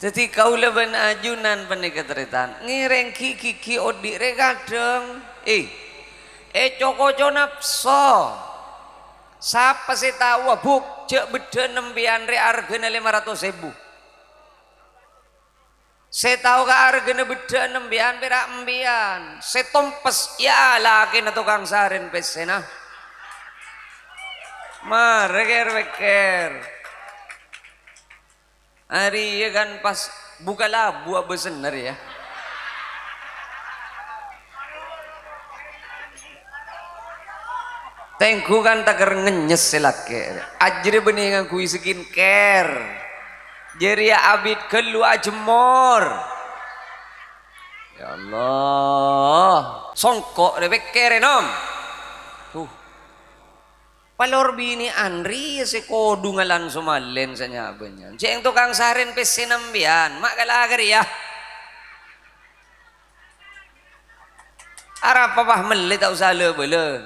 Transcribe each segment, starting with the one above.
Jadi kau leben ajunan penikateritan ngireng kiki odi regadeng coko nafso siapa sih tahu buk cek beda nembian re argana 500.000 saya tahu ke argana beda nembian perak embian saya tompes ya lagi na tukang sarin pesena reker hari ya kan pas buka labu apa bener ya tengku kan tak ngenyes selake ajri beningan kui skincare jadi ya abid kelu ajemor ya Allah songkok debek kere nom tuh palor bini Andri si kodu ngalan sumalen sa nyabanya ceng tukang sarin pesinambian mak kalagar ya arap papah meli tak usah lebele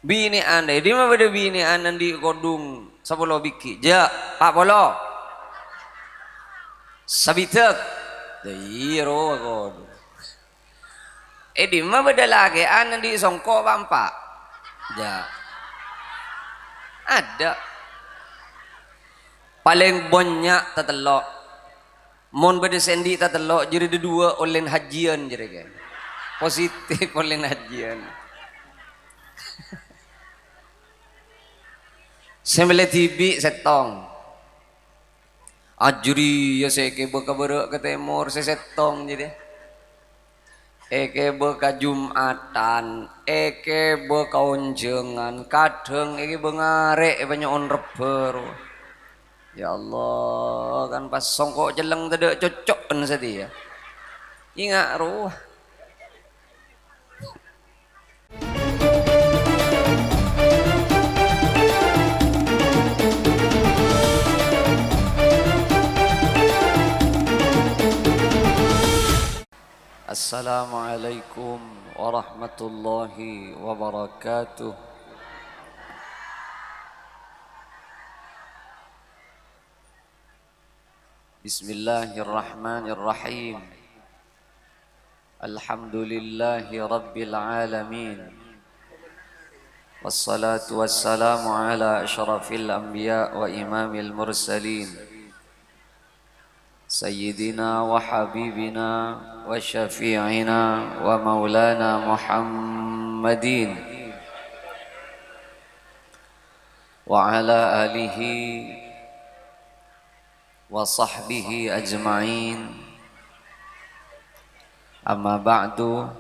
bini anda di mana beda bini anda di kodung 10 biki ja pak polo sabitek dairo kodung di mana beda lagi anda di songkok bampak ja ada paling banyak tatelok mon beda sendi tatelok jadi dua online hajian jadi kan positif online hajian sembele TV setong ajuri ya seke beka ke timur setong jadi eke beka Jumatan eke beka unjengan kadang eke bengarek banyak on reber ya Allah kan pas songkok jeleng tidak cocok kan sedia ingat ruh Assalamualaikum warahmatullahi wabarakatuh. Bismillahirrahmanirrahim. Alhamdulillahi rabbil alamin. Wassalatu wassalamu ala asyrafil anbiya wa imamil mursalin. Sayyidina wa habibina wa syafi'ina wa maulana Muhammadin wa ala alihi wa sahbihi ajma'in. Amma ba'du,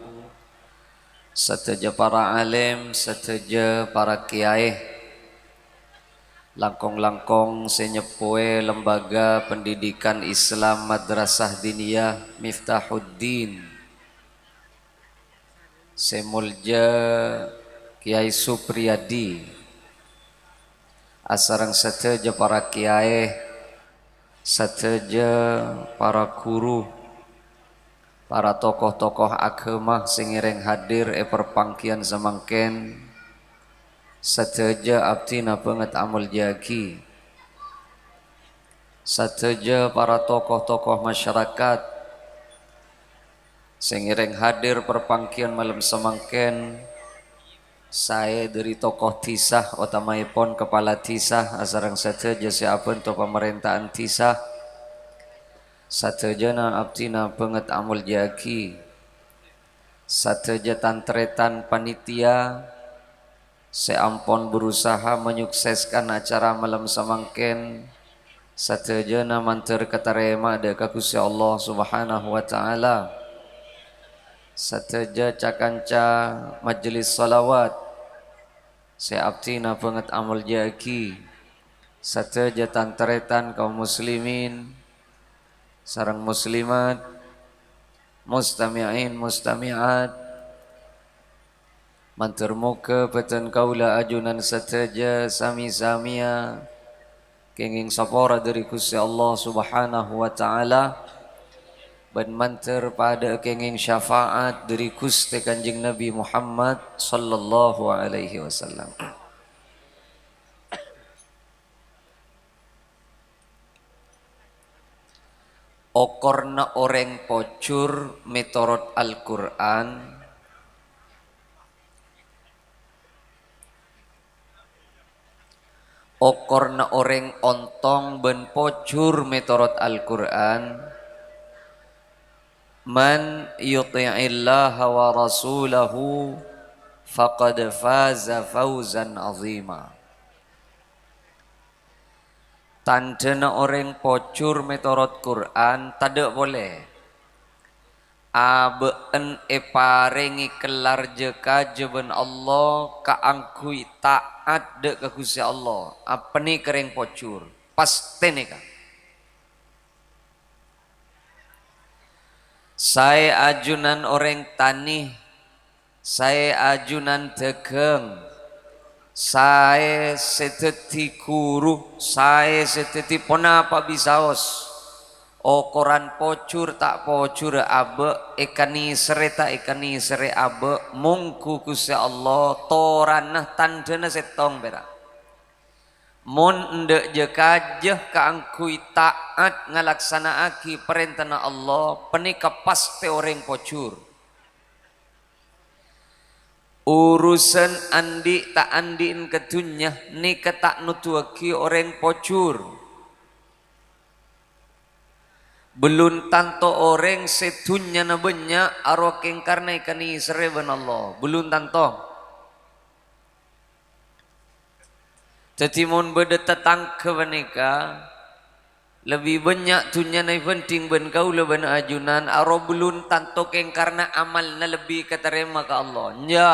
seteja para alim, seteja para kiai, langkong-langkong senyepoe lembaga pendidikan Islam Madrasah Diniyah Miftahuddin semulja Kiai Supriyadi asarang seteja para kiai seteja para guru para tokoh-tokoh agama sing ireng hadir perpangkian semangken sateja abdina banget amal jaki sateja para tokoh-tokoh masyarakat sing ireng hadir perpangkian malam semangken saya dari tokoh tisah utamaipun kepala tisah asarang sateja siapun to pemerintahan tisah satejana abdina banget amal jaki sateja tantretan panitia seampun berusaha menyukseskan acara malam semangken satejana manter ketarema deka Gusti Allah Subhanahu wa taala sateja cakanca majelis salawat seabtina banget amal jaki sateja tantretan kaum muslimin sareng muslimat mustami'in mustami'at mantur muka peten kaula ajunan sateja sami-samia kenging sapora dari Gusti Allah Subhanahu wa taala ban mantur pada kenging syafaat dari Gusti Kanjeng Nabi Muhammad sallallahu alaihi wasallam. okorna orang pocur metorot Al-Quran, okorna orang ontong ben pocur metorot Al-Quran, man yuti'illaha wa rasulahu faqad faza fawzan azima. Tandana orang pocur metorot Quran tidak boleh abeen parengi kelar jeka jeben Allah kaangkui taat dek ke Gusti Allah apa ni kereng pocur pasti nih kan. Saya ajunan orang tani, saya ajunan degeng, saya seteti guru, saya seteti ponapa bisaos. Koran pocur tak pocur abe, ekani sere tak ekani sere abe, mungku Gusti Allah toranah tandana setong berak. Mun ndek je kajeh kaangkui taat ngalaksanaaki perintah Allah, penika pasti orang pocur. Urusan andi tak andiin ketunya ni ketak nutuaki orang pocur. Belum tanto orang setunya na banyak arwakeng karena ikani sereben Allah. Belum tanto. Tetimun beda tetang ke menika lebih banyak tunya na penting ben kau leben ajunan aro belum tanto keng karena amalna lebih keterima ke Allah. Nya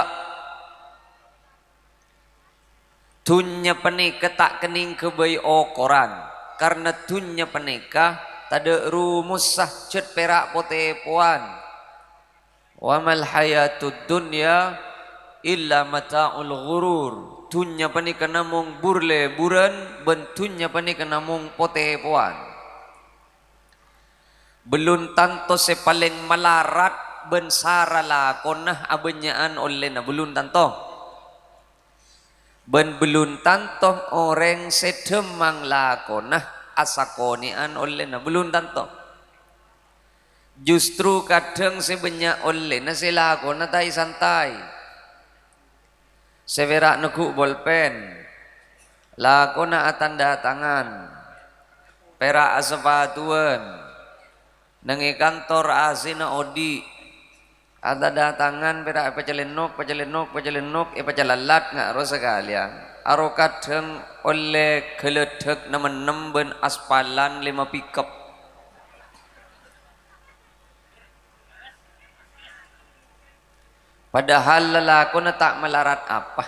tunya penika tak kening ke bayi Quran karena tunya penika tada rumus sah cet perak pote puan. Wa mal hayatud dunya illa mata'ul ghurur. Tunya panika namung burle buran, bentunya panika namung pote puan. Belum tanto sepaling malarat ben sarala konah abenyaan oleh na belum tanto. Ben belum tanto orang sedemang lakonah asakonian oleh na belum tanto. Justru kadang sebanyak oleh na sila kona tay santai. Severak nekuk bolpen, lakona atanda tangan, perak sepatuan, nengi kantor asina odi, atanda tangan perak pacalenok, pacalalat nggak rosa kalian. Aro kadang oleh keledek nemen ben aspalan 5 pickup. Padahal lelakon tak melarat apa.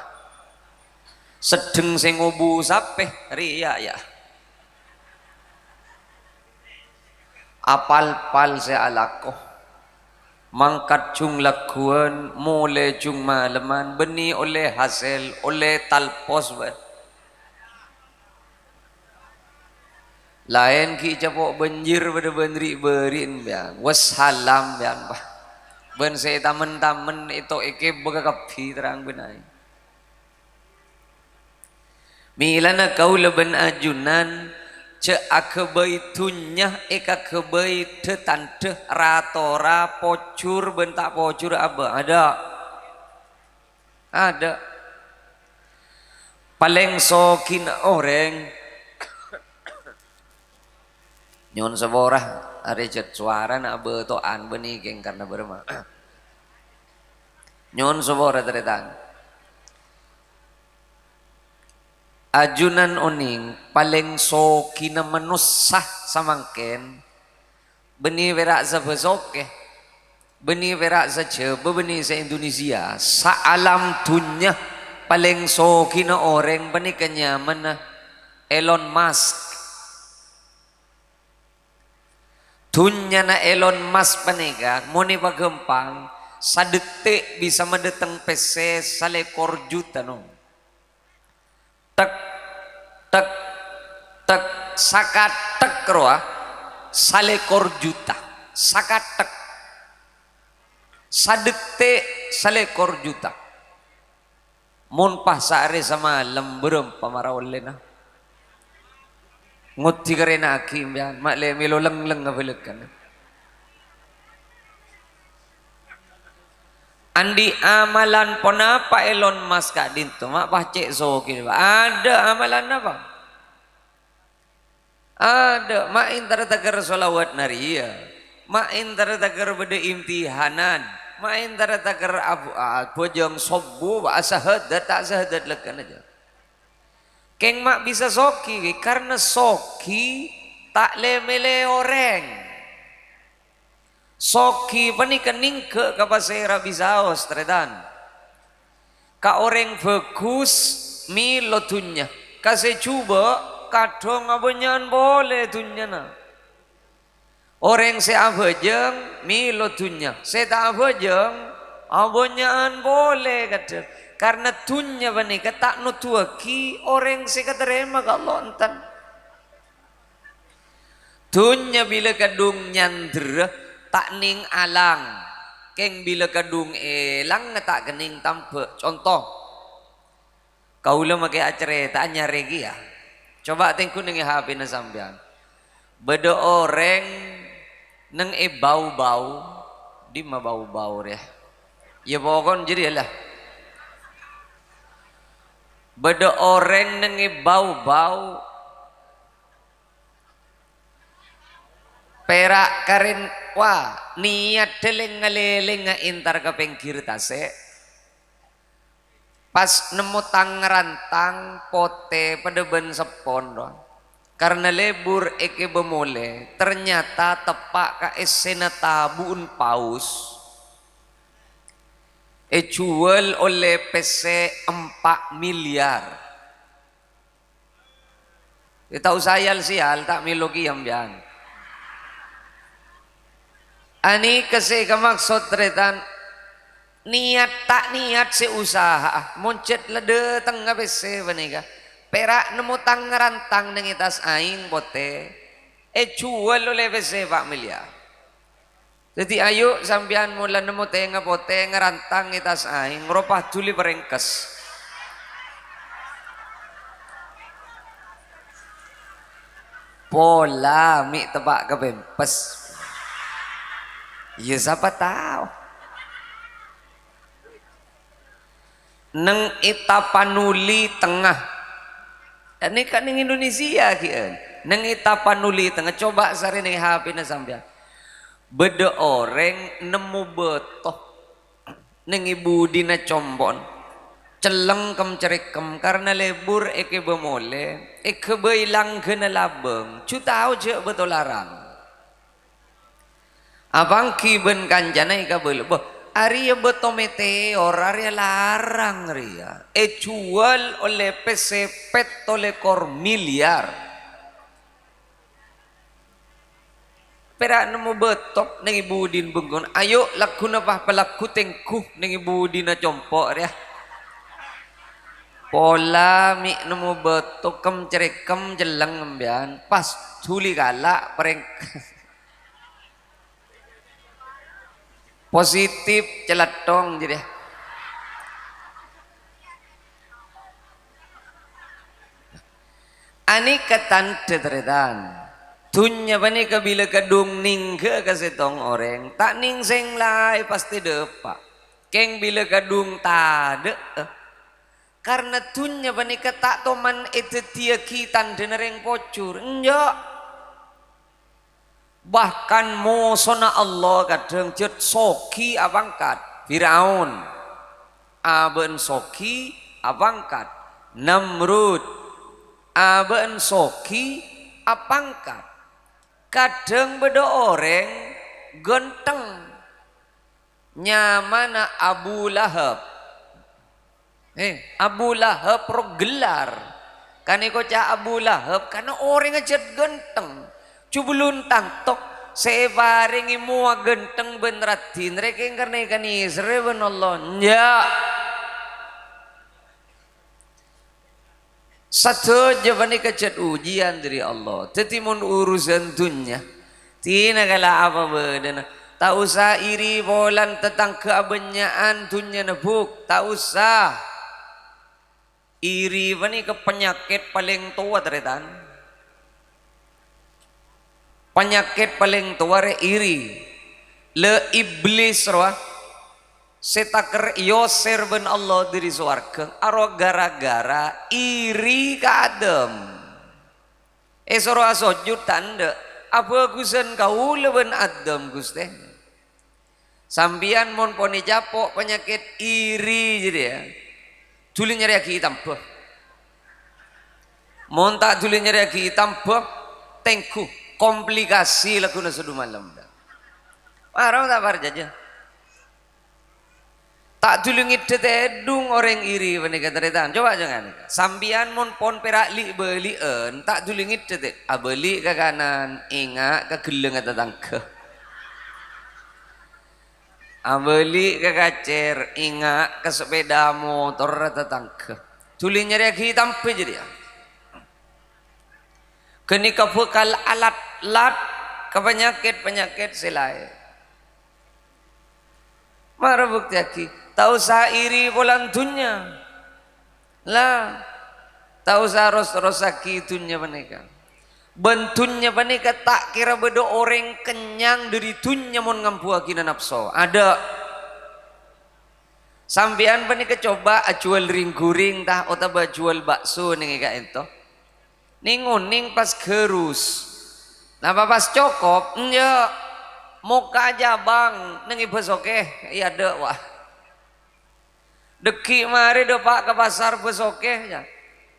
Sedeng sing ngobu sape ria ya. Apal-pal se alako. Mangkat jung lakuan, mule jung maleman, beni oleh hasil, oleh talpos ben. Lain ki capok banjir pada benri berin biang, wassalam biang bah. Ben saya tamen-tamen itu eke begakapi terang benai. Milana kau leben ajunan ce akebaitunya eka kebait tante ratora pocur bentak pocur apa ada paling sokin orang nyon seborah ada cet suara nak betoan benih keng karena berma nyon seborah teretan ajunan oning paling sokina menusah samangken benih verak za bezoke benih verak za cebe benih sa Indonesia sa alam dunya paling sokina orang benih kenyaman Elon Musk dunya na Elon Musk panika muni pagempang sadetik bisa medeteng PC salekor juta no tek tek tek sakat tek roa salekor juta sakat tek sadetik salekor juta mun pas sare sama lemberem pamarawolena Nguti karena hakim ya, mak le melo leng-leng ngabelekan. Andi amalan pon apa Elon Musk kak dinto, mak pacek so kini, ada amalan apa? Ada, mak intar tagar solawat naria, mak intar tagar beda imtihanan, mak intar tagar abu jeng sobu, asahadat tak sahadat lekan aja. Keng mak bisa soki karena soki tak lemele orang. Soki pani kening ke kapasera bisaos tredan. Ka orang fokus mi lotunya. Kasih coba kadang abanyan boleh tunya na. Orang se abajeng mi lotunya. Se tak abajeng abanyan boleh kata. Karena tunya bani tak nutuaki orang se katerema ka Allah entan. Tunya bila kadung nyandra tak ning alang. Keng bila kadung elang tak kening tampe. Contoh. Kaulah makai acara tak nyaregi ya. Coba tengku neng HP na sampean. Beda orang neng bau-bau di ma bau-bau ya. Ya pokon jadi lah. Beda orang neng bau-bau perak karen wah niat deleng ngeleleng intar ke pinggir tase pas nemu tangerantang pote pada ben sepon doang karena lebur eke bemole ternyata tepak ka esena tabun paus jual oleh PC 4 miliar. Tahu sayal sial tak milogi ambian. Ani kasi kamaksud tretan niat tak niat seusaha muncet lede tengah PC benika. Perak nemu tangerantang nang itas aing bote jual oleh PC 4 miliar. Jadi ayo sampean mula nemu tengah pote ngerantang itas aing ropah tuli perengkes. Pola mi tebak ke bempes. Ya siapa tahu. Neng Itapanuli tengah. Ini kan neng Indonesia kian. Neng Itapanuli tengah coba sari neng HP na sampean. Beda orang nemu betoh neng ibu dina combon celeng kem cerekem karena lebur eke bemole eke beilang kena labeng cu tahu je betul larang abang kiben kanjana ika beli boh Arya beto meteor Arya larang ria jual oleh PC petolekor miliar perak nemu betok neng ibu din benggon ayo laku napa pelaku tengkuh neng ibu dina compok ya pola mi nemu betok kem cerekem jeleng ngembian pas tuli galak pereng positif celatong jadi ani ketan teteretan tunya bani kabila kadung ning ke kasetong orang tak ning seng lai pasti depak keng bila kadung tade karena tunya bani tak toman itu tia kitan denereng pocur enjak bahkan mosona Allah kadang jet soki abangkat Firaun aben soki abangkat Namrud aben soki abangkat kadang beda orang genteng nyamana Abu Lahab Abu Lahab rogelar kan ikoca Abu Lahab karena orang ngejat genteng cubulun tangtok sebaringi mua genteng benratin reking karena ikan Israel Allah ya satu jawabannya kecet ujian dari Allah tetimun urusan dunia tina kala apa bedana tak usah iri bolan tentang keabenyaan dunia nebuk tak usah iri bani ke penyakit paling tua teretan Penyakit paling tua iri. Le iblis roh setaker yoser ben Allah diri suarga aro gara-gara iri ka Adam. Esoro asojud tanda apa gusen kau leben Adam guste. Sambian mon poni japok penyakit iri jadi ya. Juli nyeri aki hitam bah. Mon tak juli nyeri aki hitam bah tengku komplikasi lagu nasudu malam dah. Marah tak par jaja. Tak tulungit tetedung orang iri menika teretan. Coba jangan. Sambian mon pon perak li belien tak tulungit tetet. Abeli ke kanan, ingat ke geleng atau tangke. Abeli ke kacer, ingat ke sepeda motor atau tangke. Tulinya dia hitam pe jadi. Kini kebekal alat-alat ke penyakit selain. Mara bukti aki. Tahu sa iri bolan dunya lah, tahu sa rosaki dunya menika bentunya menika tak kira bedo orang kenyang dari dunya mon ngampuakina nafsu ada sampean menika coba jual ring guring tah otaba jual bakso ning ka ento ninguning pas gerus napa pas cokop nya muka aja bang ning besoke iya ada wah deki mari do pak ke pasar besoke ya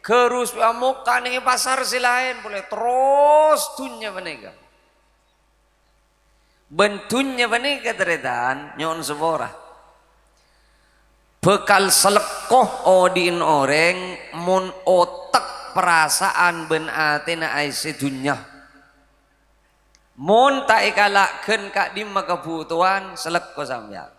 gerus muka nih pasar silain boleh terus tunya menega bentunya menega teretan nyon sebora bekal selekoh odin orang mun otak perasaan ben atena aise dunya mun tak ikalakkeun ka di kebutuhan selekoh sampean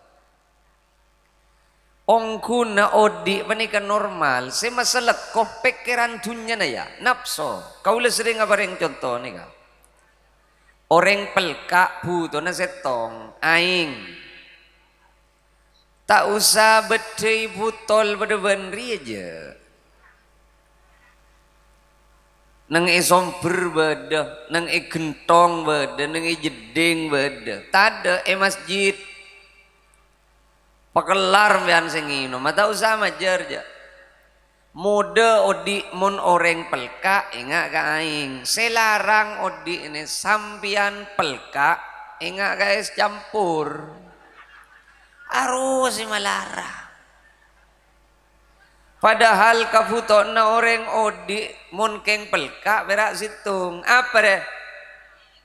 ongkuna odi panika normal se masalah koh pikiran dunya na ya nafsu kaula sering ngabareng contoh nih ka orang pelka buto na setong aing tak usah bedai butol pada benri aja nang somber beda nang gentong beda nang jeding beda tada masjid pakelar bian sengino mata usah majar ja mode odi mon orang pelka ingat ka aing selarang odi ini sampian pelka ingat ka es campur arus si malara padahal kafuto na orang odi mon keng pelka berak situng apa deh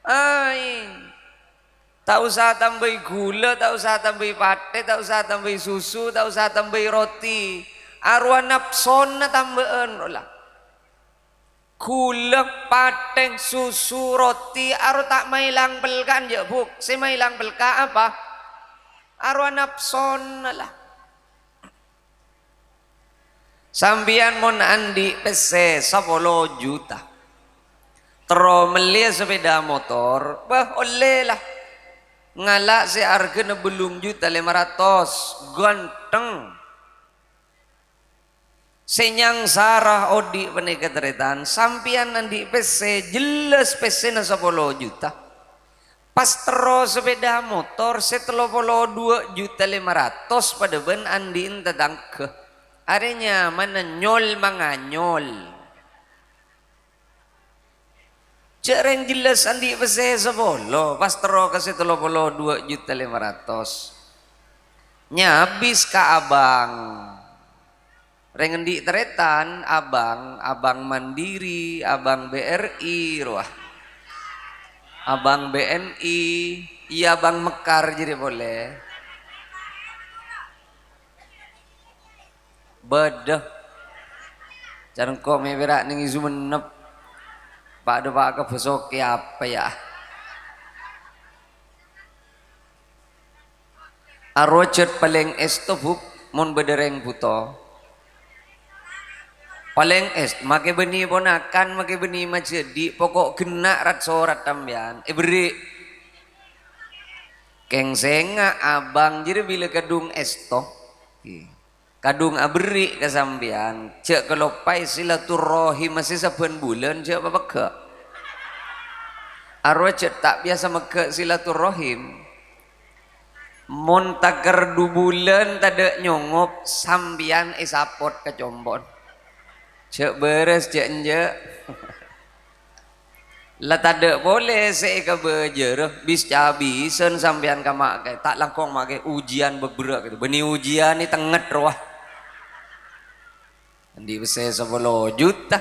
aing tak usah tambah gula, tak usah tambah pate, tak usah tambah susu, tak usah tambah roti. Arwah nafsona tambahan lah. Gula, pate, susu, roti, arwah tak mailang belkan ya buk. Si mailang belka apa? Arwah nafsona lah. Sambian mon andi pese 10 juta. Terus melihat sepeda motor, bah oleh lah. Ngalak si harga na belum juta 500 ganteng senyang sarah odi panika teretan sampian nandi PC jelas PC na 10 juta pas terus sepeda motor setelah 2 juta 500 pada ben andiin tadang ke arenya mana nyol manganyol jarang jelas andi peseh sebolo pas tero kasih 2 juta 500 nyabis ka abang rengendi teretan abang Mandiri abang BRI ruah abang BNI iya abang Mekar jadi boleh bedah jarang kok meberak ning isu menep Pak do pak ke besok apa ya arocet paling estobuk mon bedereng buto paling est make beni ponakan make beni majedi pokok genak rat sorat tambian beri keng senga abang jadi bila kadung esto kadung abri kesambian cek kelopai silaturahim masih saben bulan cek apa ke arwah tak biasa meke silaturahim mon taker 2 bulan tada nyongop sambian isapot ke Combon cek beres cek enje lah tada boleh saya ke bejer bis cabisen sambian ka mak tak langkong mak ujian beberak gitu beni ujian ni tenget roh di bese 10 juta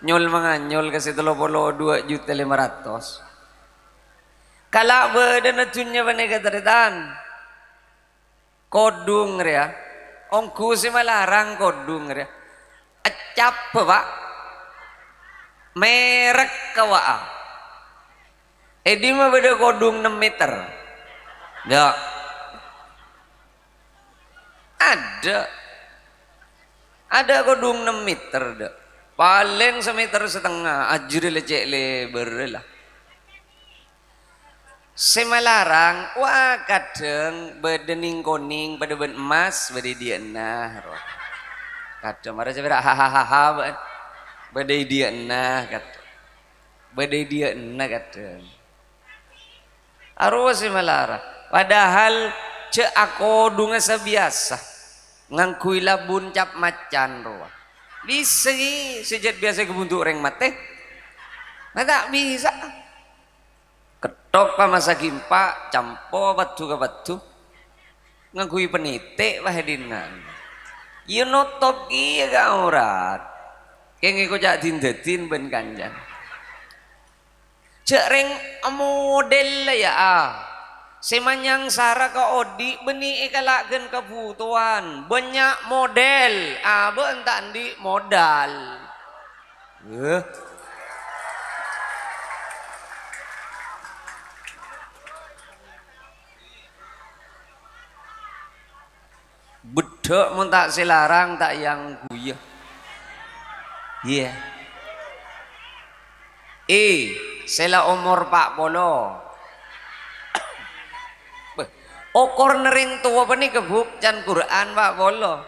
nyol manganyol ke 32 juta 500 kalak beden acunya panega taritan kodung ria ongku si malarang kodung ria acap pak merek kawa edi mah beda kodung 6 meter ya ada kodung 6 meter dah paling 1,5 meter ajri lecek lebar lah semalarang wah kadang bedening koning pada ben emas bade dia nah kadang marah saya hahaha bade dia nah kadang bade dia nah kadang arwah semalarang padahal cek aku dunga sebiasa ngangkui labun cap macan roh bisa sejak biasa kebuntuk orang mate tak bisa ketok pa masa gimpa campo batu ke batu ngagui penite wahedinan you notop iya ga aurat kenge ko jak dindetin ben kanjan cek reng model ya semanyang sara ka odi beni ikalaken kebutuhan banyak model bentak di modal bedok mun tak selarang tak yang guyah iya sela umur 40 okor nering tua apa nih kebuk can Quran Pak Polo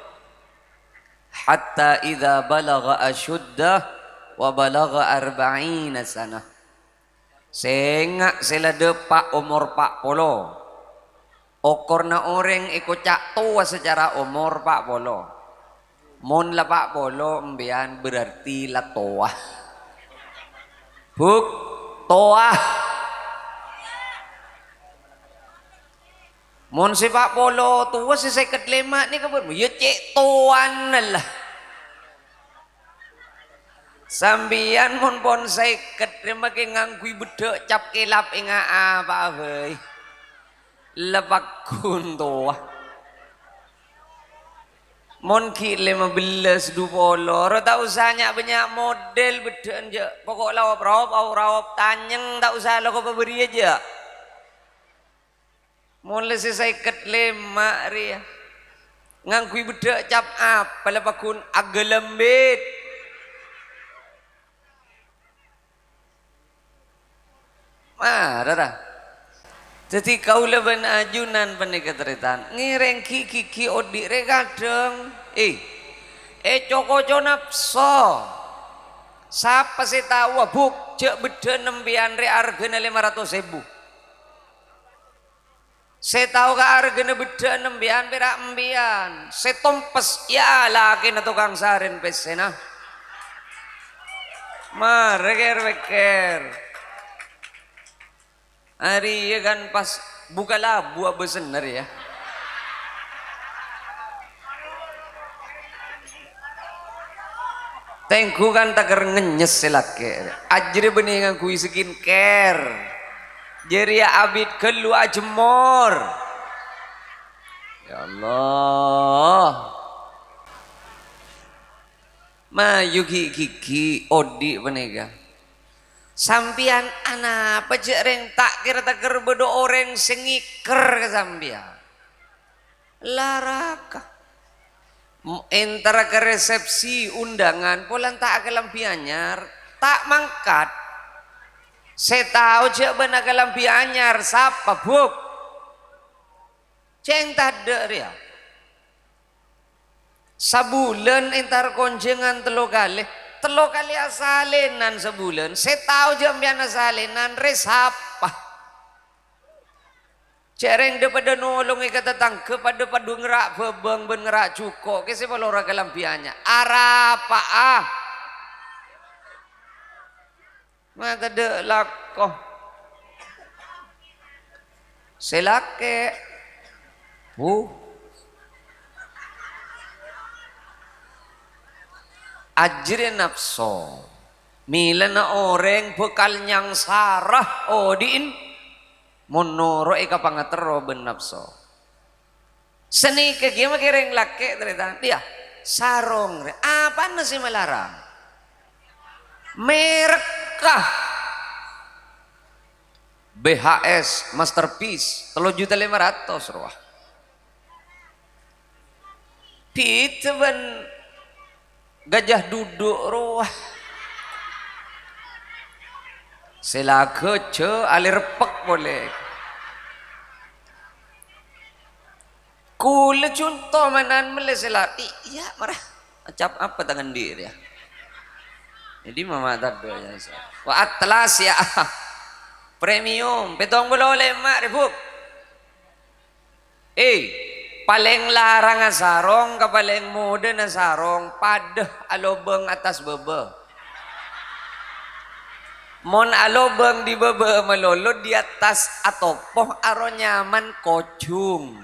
hatta idza balagha asyuddah wa balagha 40 sanah sengak sela depak umur 40 okorna orang ikut cak tua secara umur Pak Polo mon lah Pak Polo embian berarti lah tua buk tua mon si Pak Polo tua si 55 ni kabur ya cek tuan lah sambian mon pon 50 terima ke ngangkui bedek cap kelap inga Pak heuy lepak kuntoa mon ki 15 20 tak usahnya banyak model beden je pokok rawap tanyeng tak usah lo kau beri aja mon lesi saya ket 5 ria ngangkui bedek cap apa lepak kun agak lembit dah jadi kau leban ajunan penekatretan ngireng kiki odi rekadeng coko nafso siapa sih tahu buk cek beda nembian re argana 500.000 saya tahu ke argana beda nembian perak embian saya tompes ya laki na tukang sarin pesena reker hari ya kan pas buka labu apa bener ya tengku kan taker ngenyes selake ajri beningan kui skincare jadi ya abid kelu ajemor ya Allah ma yuki kiki odi penega sampian anak pejek reng tak kira taker bedo orang sengiker ke sampian laraka entara ke resepsi undangan polan tak kelampi anyar tak mangkat saya tahu cek benar kelampi anyar siapa buk ceng tada dia sabulan entar konjengan telo kali telo kali asalinan sebulan saya tahu jam biana salinan resapa cereng daripada nolong kata tangke pada padu ngerak bebeng ben ngerak cuko ke saya balora kelampiannya arapa mata de lakoh selake ajri nafso mila na orang bekal nyang sarah odin monoro ika pangatero ben nafso seni ke gima kireng lake terita dia sarong apa nasi melarang merek kah BHS Masterpiece 3.500.000 ruah Pita ben gajah duduk ruah selaka ce alir pek boleh kule contoh manan mele selak iya marah acap apa tangan dia jadi mama tadi ya wa atlas ya premium petong boleh mak ribuk paling larang sarong ka paling muda na sarong padah alobeng atas bebe mon alobeng di bebe melolot di atas atopoh aro nyaman kocung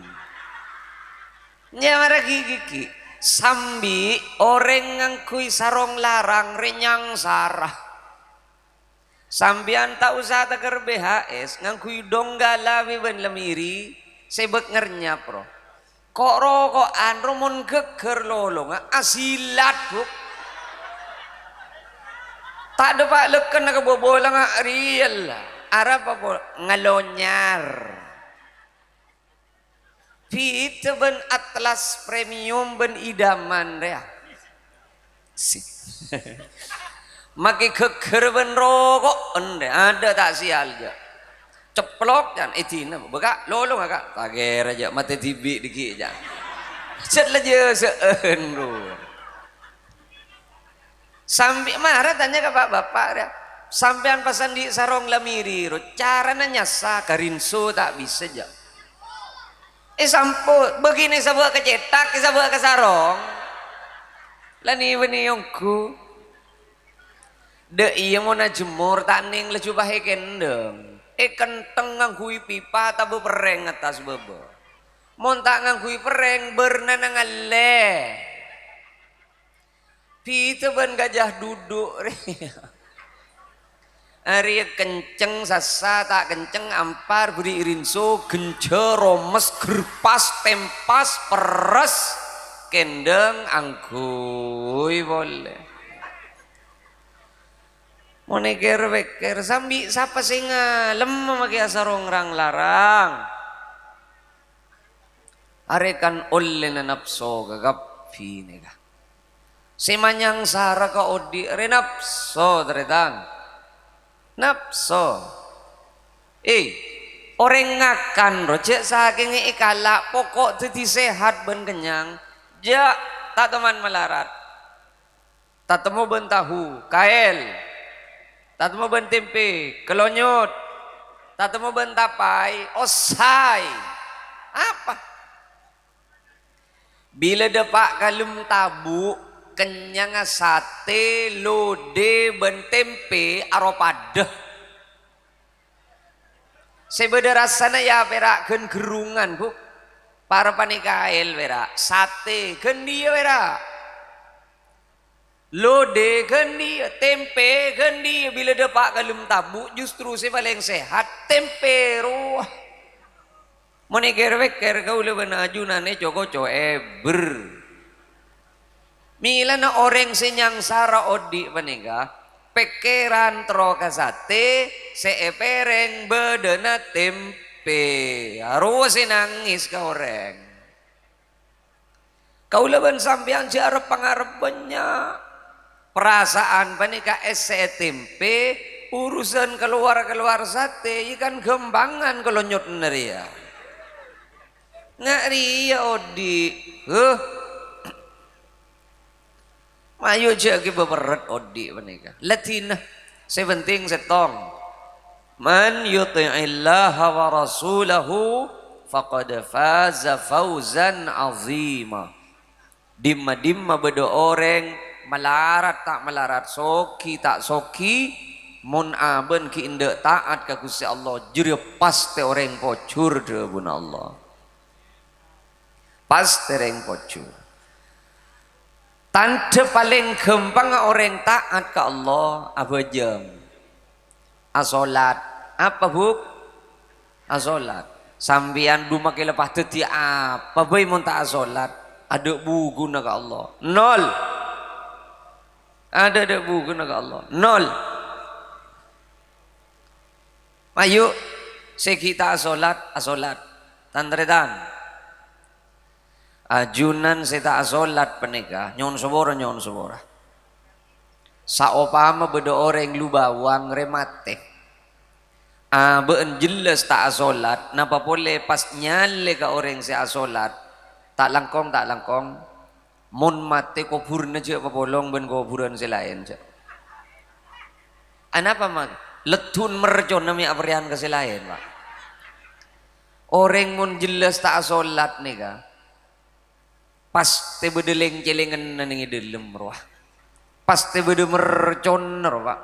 nyamara gigi sambi orang ngangkui sarong larang renyang sarah sambian tak usah takar BHS ngangkui donggala wiban lemiri sebek ngernya pro kok rokokan romon geger lolong asilat buk tak ada pak leken nak bobolang real arab apa ngalonyar Pita ben atlas premium ben idaman rea si maki geger ben rokok ende ada tak sial je ceplok dan itina beka lolong agak tager aja mata tibi dikit aja cet aja seun lu sampai marah tanya ke bapak dia sampean pasan di sarong lamiri caranya nyasa karinso tak bisa aja samput begini sebuah kecetak sebuah ke sarong lani beni yongku de iya mau na jemur taning le coba kendeng kenteng ngangkui pipa tabu pereng atas bebe mon tak ngangkui pereng bernana ngale pita ben gajah duduk Ari kenceng sasa tak kenceng ampar beri irinso genjer romes gerpas tempas peres kendeng angkuy boleh moneker weker sambi sapa singa lem memakai sarong rang larang arekan oleh na napso gagap pinega semanyang sara ka odi renapso teretan napso orang ngakan rojek saking ikala pokok jadi sehat ben kenyang ja tak teman melarat tak temu ben tahu kael tak temu ben tempe kelonyot tak temu ben tapai osai apa bila depak kalum tabu kenyang sate lode ben tempe aropadah sebeda rasanya ya perak gen gerungan bu para panikail perak sate gen dia perak lode gen dia tempe gen dia bila depak kalum tabu justru si paling sehat tempe ruah moneker-weker kau lebih najunane coko ber mila na orang senyang sara odi panega pekeran troka sate seepereng bedena tempe harus nangis ka orang kau leban sampean jarep pangarepennya perasaan panega ese tempe urusan keluar sate ikan gembangan kalau nyot neria ngari ya odi Mayu je ki beberet odi menika. Latina seventing setong. Man yuti'illaha wa rasulahu faqad faza fauzan azima. Dimma bedo orang melarat tak melarat, soki tak soki, mun aben ki indak taat ka Gusti Allah, jeri paste orang pocur de bun Allah. Paste orang pocur. Tanda paling gampang orang taat ke Allah apa jam? Asolat. Apa buk? Asolat. Sambian duma ke lepas teti apa bayi mun tak asolat? Ada bu guna ke Allah. Nol. Ada bu guna ke Allah. Nol. Ayo sekita asolat, asolat. Tandredan. Ajunan seta asolat penika nyon sobora saopama bedo orang lu bawang remate been jelas tak asolat napa boleh pas nyale ka orang si asolat tak langkong mon mate kuburna je apa bolong ben kuburan si lain je anapa mag letun mercon nami aprian ke si lain pak orang mon jelas tak asolat nika pas te bedeleng celengan nangi delem roh pas te bede mercon roh pak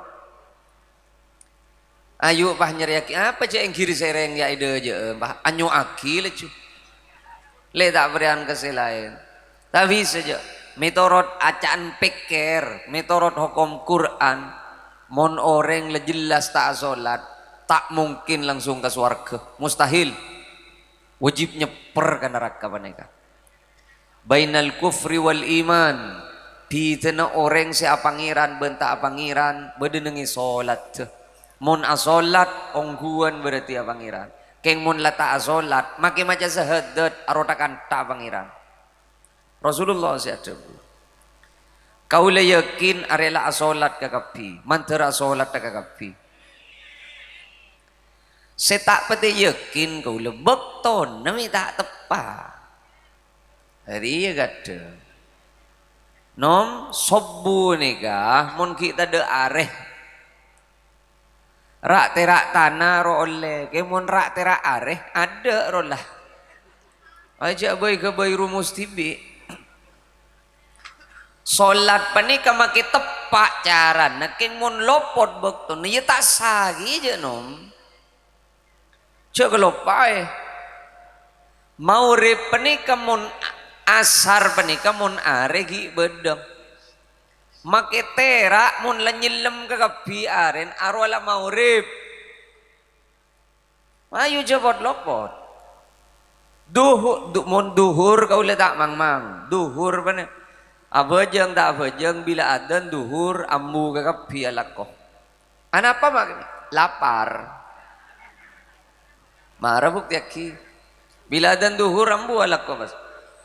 ayo pah nyeriaki apa cek yang kiri sereng ya ide aja pah anyo aki lecu le tak berian keselain tapi saja metorot acaan peker metorot hukum Quran mon orang le jelas tak salat tak mungkin langsung ke surga mustahil wajib nyeper ke neraka mereka bainal kufri wal iman pitena orang si apangiran benta apangiran bedenengi solat mun asolat ongguan berarti apangiran keng mun lata asolat maki maca sahadat arotakan ta apangiran Rasulullah SAW kau le yakin arela asolat kakapi mantera asolat kakapi setak pete yakin kau le bekton nami tak tepat hari ya gada nom sobu nika mun kita de areh rak terak tanah ro oleh ke mun rak terak areh ada rolah aja boy ke boy rumus tibi solat panika make tepak cara naking mun lopot bekton ya tak sagi je nom cek lopai mau rep panika mun asar panika mun aregi bedem make terak mun lenyilem ke kapi aren arwala maurib ayo jabot lopot mun duhur kau le tak mang duhur pane abajeng tak abajeng bila adan duhur ambu ke kapi alako anapa mak lapar marah bukti aki bila adan duhur ambu alako mas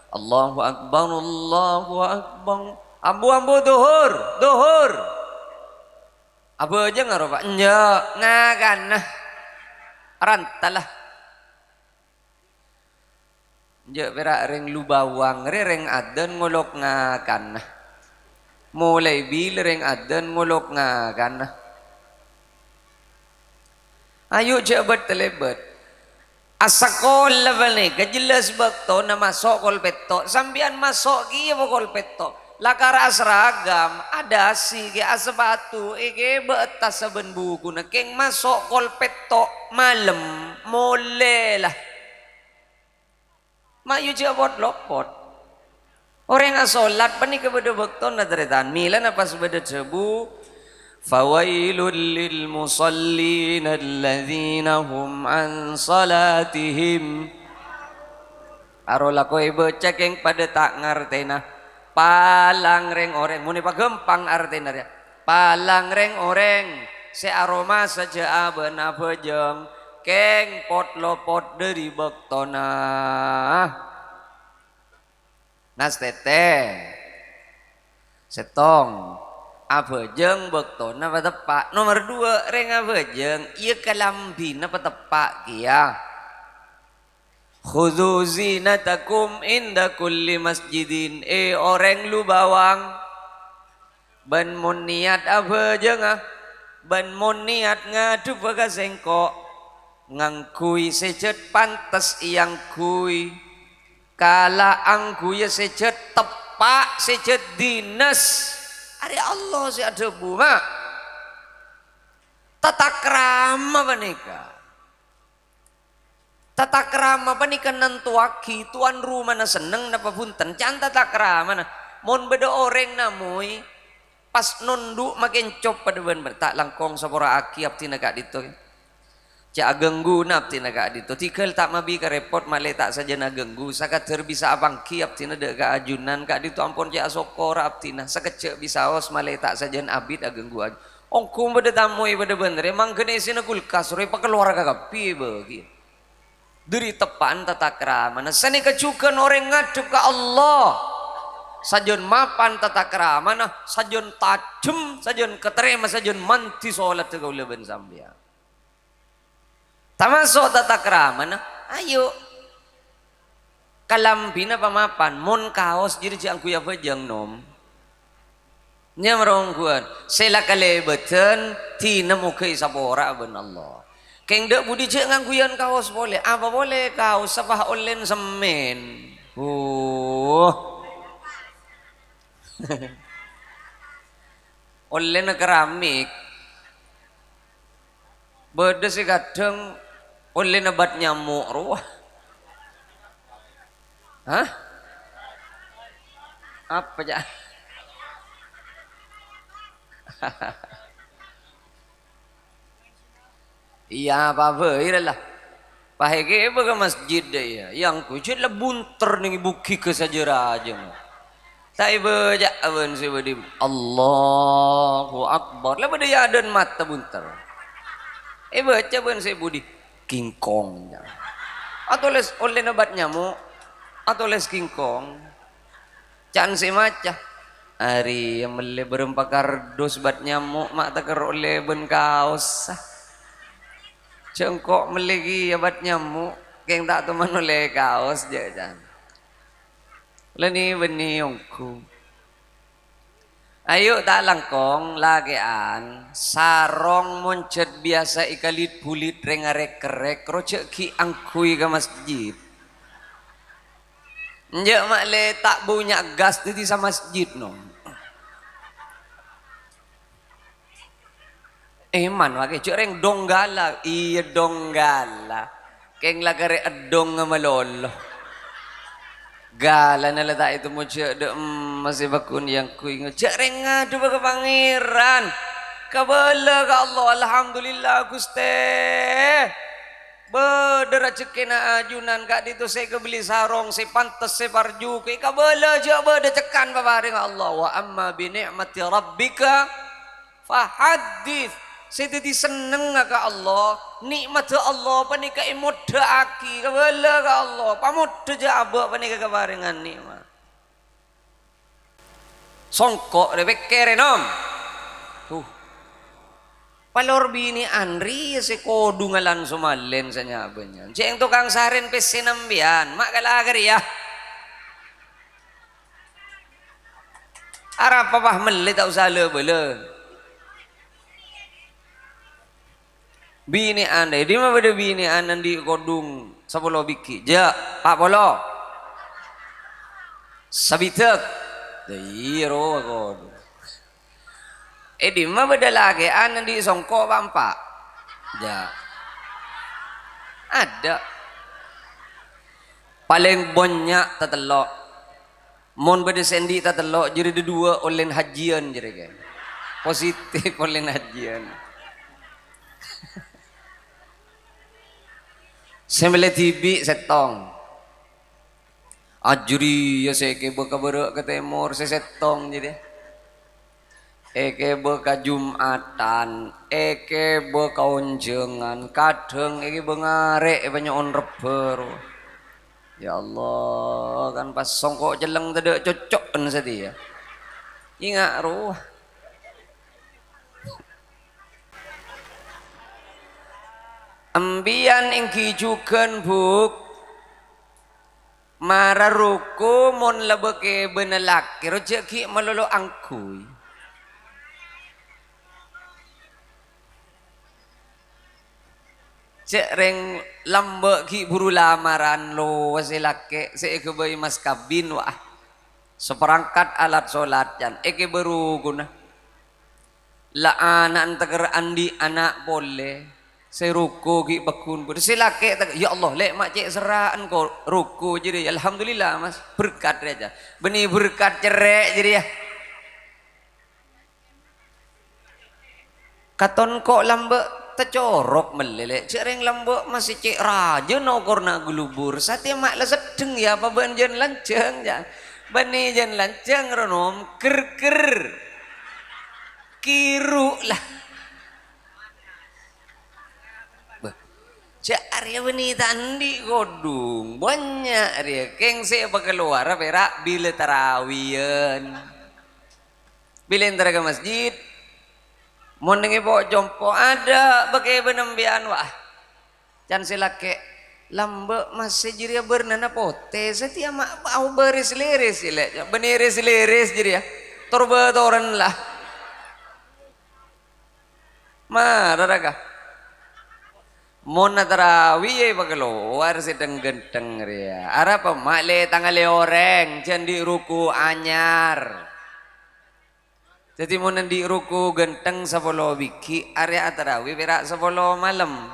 Allahu Akbar, Allahu Akbar. Ambu duhur. Apa aja ngaro pak? Nya ngagan rantalah. Nya berak reng lu bawang, reng adan ngolok ngakan. Mulai bil reng adan ngolok ngakan. Ayo jabat telebat. Asakol level ni kejelas bakto na masuk kol peto sambian masuk kia kol peto lakar asragam ada si ke asbatu ike betas saben buku na keng masuk kol peto malam mole lah mayu jabot lopot orang asolat pani kepada bakto na teretan milan apa sebeda cebu fawailul lil musallin alladzina hum an salatihim arola koe becek yang pada tak ngartena palang reng oreng muni pagempang artena ya palang reng oreng se aroma saja abena bejeng keng pot lopot dari bektona nas tete setong abajeng bekton apa tepak nomor 2 reng abajeng iya kalambi apa tepak kia khudhu zinatakum inda kulli masjidin orang lu bawang ban mon niat apa jengah ban mon niat ngadu baga sengkok ngangkui sejet pantas iyang kui kala angkui sejet tepak sejet dinas ari Allah si ada bunga tata krama panika tata krama panika nantuaki tuan rumah na seneng napa punten can tata krama na mon beda orang namui pas nunduk makin cop pada ban bertak langkong sapora aki apti naga dito cak agenggu napti naga dito tikel tak mabi ka repot male tak saja nagenggu sakater bisa abang ki apti na ka ajunan ka dito ampun cak sokora apti na sakecek bisa os male tak saja abid agenggu ongkum pada tamu pada bener emang kene sina kulkas re pakeluar ka kapi bagi dari tepan tata krama na sani kecukan orang ngadep ka Allah sajon mapan tata krama nah sajon tajem sajon keterima sajon manti salat ke uleben sambia tamasuk tata krama nah ayo kalambina pamapan mon kaos jadi jang kuya bejang nom nya merongguan sela kalebeten tina mukai sapora ben Allah keng dek budi cek ngangkuyan kaos boleh apa boleh kaos sapah olen semen oleh na keramik beda sih kadang oleh na bat nyamuk ruah hah apa ya iya apa lah pahege baga masjid deh ya yang kucit lah bunter nih buki ke saja aja tak ibaja awan si budi Allahu Akbar lah bade adan mata bunter baca ban si budi King Kong atau les oleh nabat nyamuk atau les King Kong can si maca hari yang mele berempat kardus bat nyamuk mak takar oleh ben kaos cengkok melegi bat nyamuk keng tak teman oleh kaos je jan leni beni yongku ayo tak langkong lagean sarong moncet biasa ikalit bulit rengarek kerek rocek ki angkui ke masjid njak mak le tak punya gas di sama masjid no man wage cek reng donggala iya donggala keng lagare edong ngamalolo gala na lata itu mo cek de masih bakun yang ku ingat cek reng ngadu ke pangeran kabala ka Allah alhamdulillah Guste bedera cekena ajunan kak ditu saya kebeli sarong saya pantes saya parju ke kabala je beda cekan babaring Allah wa amma bi ni'mati rabbika fahaddits saya tadi seneng ka Allah nikmat Allah panika imodha aki kabala ka Allah pamodha jabak panika kabarengan nikmat songkok dewek kere nom tuh palor bini Andri si kodu ngalan sumalen sa nyabanyan ceng tukang saren pes sinambian mak kalagar ya arap papah meli tak usah lebele bini anda di mana beda bini anda di kodung sapolo biki ja pak polo sabitek dairo kodung di mana beda lagi anda di songko bampak ja ada paling banyak tatelok mon beda sendi tatelok jadi dua online hajian jadi kan positif online hajian sembele tibi setong ajuri ya seke beka berek ke timur setong jadi eke beka jumatan eke beka onjengan kadang eke bengarek banyak on reber ya Allah kan pas songkok jeleng tidak cocok kan setia ingat ruh ambian ingki juken buk mararuku mon lebeke benelaki rejeki melolo angkui cek reng lambe ki buru lamaran lo wasilake se ke bayi mas kabin wah seperangkat alat solat jan eke baru guna la anak teger andi anak boleh saya ruku ki bakun pun silake ya Allah lek mak cek seraan ko ruku jadi alhamdulillah mas berkat aja benih berkat cerek jadi ya katon kok lambe tecorok melelek cereng lambe masih cek raja nokor nak gelubur satya mak la sedeng ya apa banjen lanceng ya benih jen lanceng ronom ker kiru lah cak Arya benih tandi godung banyak Arya keng se apa keluar berak bila tarawiyan bila antara ke masjid mau nengi bawa jompo ada pakai benembian wah can silake lambe masih jiria bernana pote setia mak bau beris liris silek beniris liris jiria torba toran lah marah Mona tarawih keluar sedang genteng ria. Ara pemakle tangale oreng candi ruku anyar. Jadi mona di ruku genteng 10 wiki area tarawih berak 10 malam.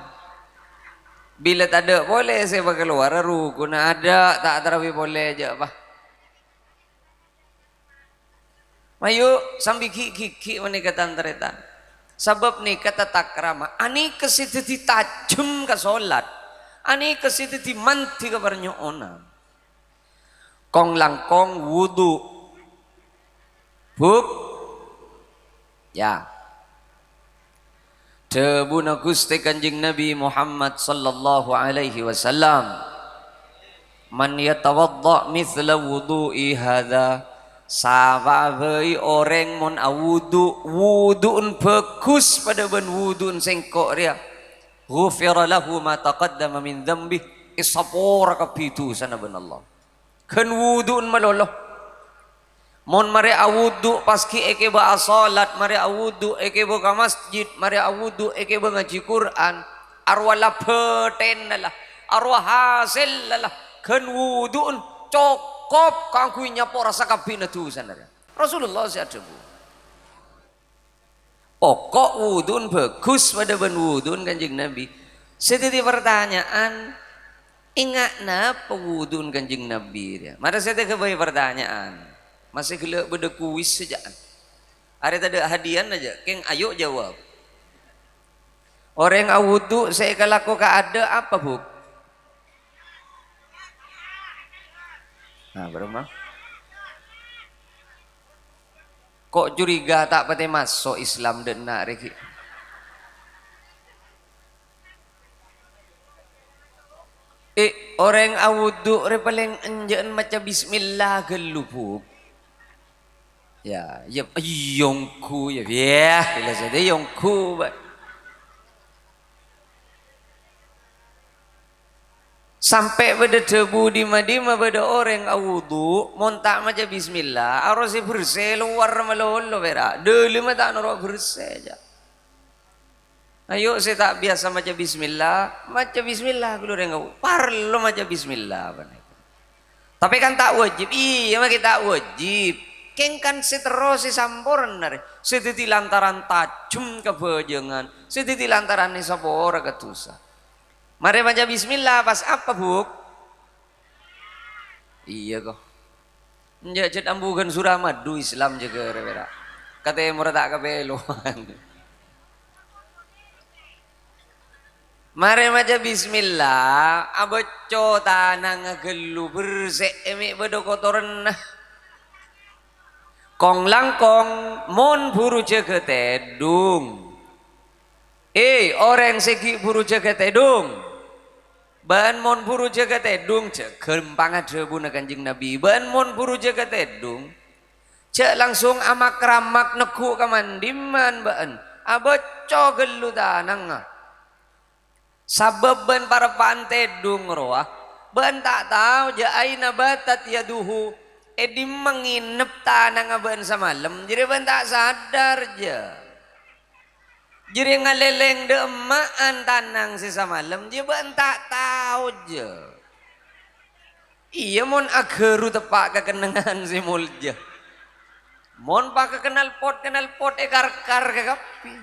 Bila tak ada boleh saya keluar ruku na ada tak tarawih boleh je apa. Mayu sambil kiki menikatan teretan. Sebab ni kata takrama ani kesiti tajam ke solat ani kesiti manti ke bernyoona kong langkong wudu buk ya tebuna Gusti Kanjeng Nabi Muhammad sallallahu alaihi wasallam man yatawadda mithla wudu'i hadza sahabai orang mon awudu wuduun bagus pada ben wuduun sengkok dia ghufira lahu ma taqaddama min dhanbi isapora kapitu sana ben Allah kan wuduun maloloh mon mari awudu paski eke ba salat mari awudu eke ba ka masjid mari awudu eke ba ngaji Quran arwah la peten lah arwah hasil lah kan wuduun cok kop kangkui nyapo rasa kabina tu sana Rasulullah seadabu pokok wudun bagus pada ben wudun Kanjeng Nabi sedih pertanyaan ingat napa wudun Kanjeng Nabi dia mari saya kebayi pertanyaan masih gelak beda kuis sejak ada ada hadian aja keng ayo jawab orang awudu saya kalau kok ada apa bu nah berapa kok curiga tak pati masuk Islam dan nak reki orang awudu re paling enjen macam bismillah gelubuk ya ya yongku ya bila jadi yongku sampai pada debu di madima pada orang awudu montak macam bismillah harus bersih luar malolo berak dulu mata norok bersih aja ayo saya tak biasa macam bismillah keluar yang awudu parlo macam bismillah tapi kan tak wajib iya mah kita wajib keng kan seterus sampurna sediti lantaran tajum kebajengan sediti lantaran ni sapora ketusa mari baca bismillah pas apa buk iya kok njajat ambukan surah madu Islam juga rewera katanya murah tak kebeluan mari baca bismillah aboco tanah ngegelu bersek emek bedo kotoran kong langkong mon buru jaga tedung orang segi buru jaga tedung ban mon buru jaga tedung cek gempang ada buna Kanjeng Nabi ban mon buru jaga tedung cek langsung amak ramak neku kamandiman ban aboco gelu tanang sabab ban para pantedung roah ban tak tahu ja aina batat yaduhu di menginep tanang ban semalam jadi ban tak sadar ja Jadi ngaleleng demaan tanang sisa malam je bentak tahu je. Iya mon ageru tepak kekenangan si mulja. Mon pak kenal pot ekar ke kapi.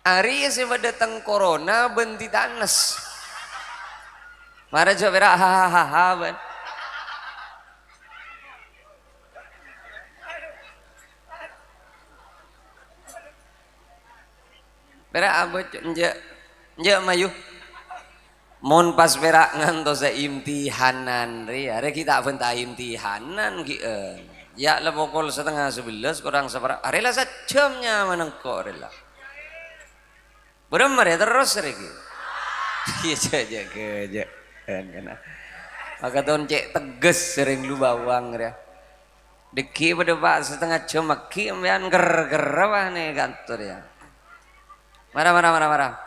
Hari si datang corona benti tanes. Mara coba hahaha ban. Berak abot nje mayu. Mon pas berak ngantos imtihanan ri, are kita benta imtihanan ki. Ya lah pukul 10:30 kurang seberapa. Are lah sejamnya menengko rela. Beremar ya terus reki. Iya aja keja kan. Maka tahun cek teges sering lu bawang ya. Deki pada pak 1/2 jam maki ambian ger apa nih kantor ya. Marah.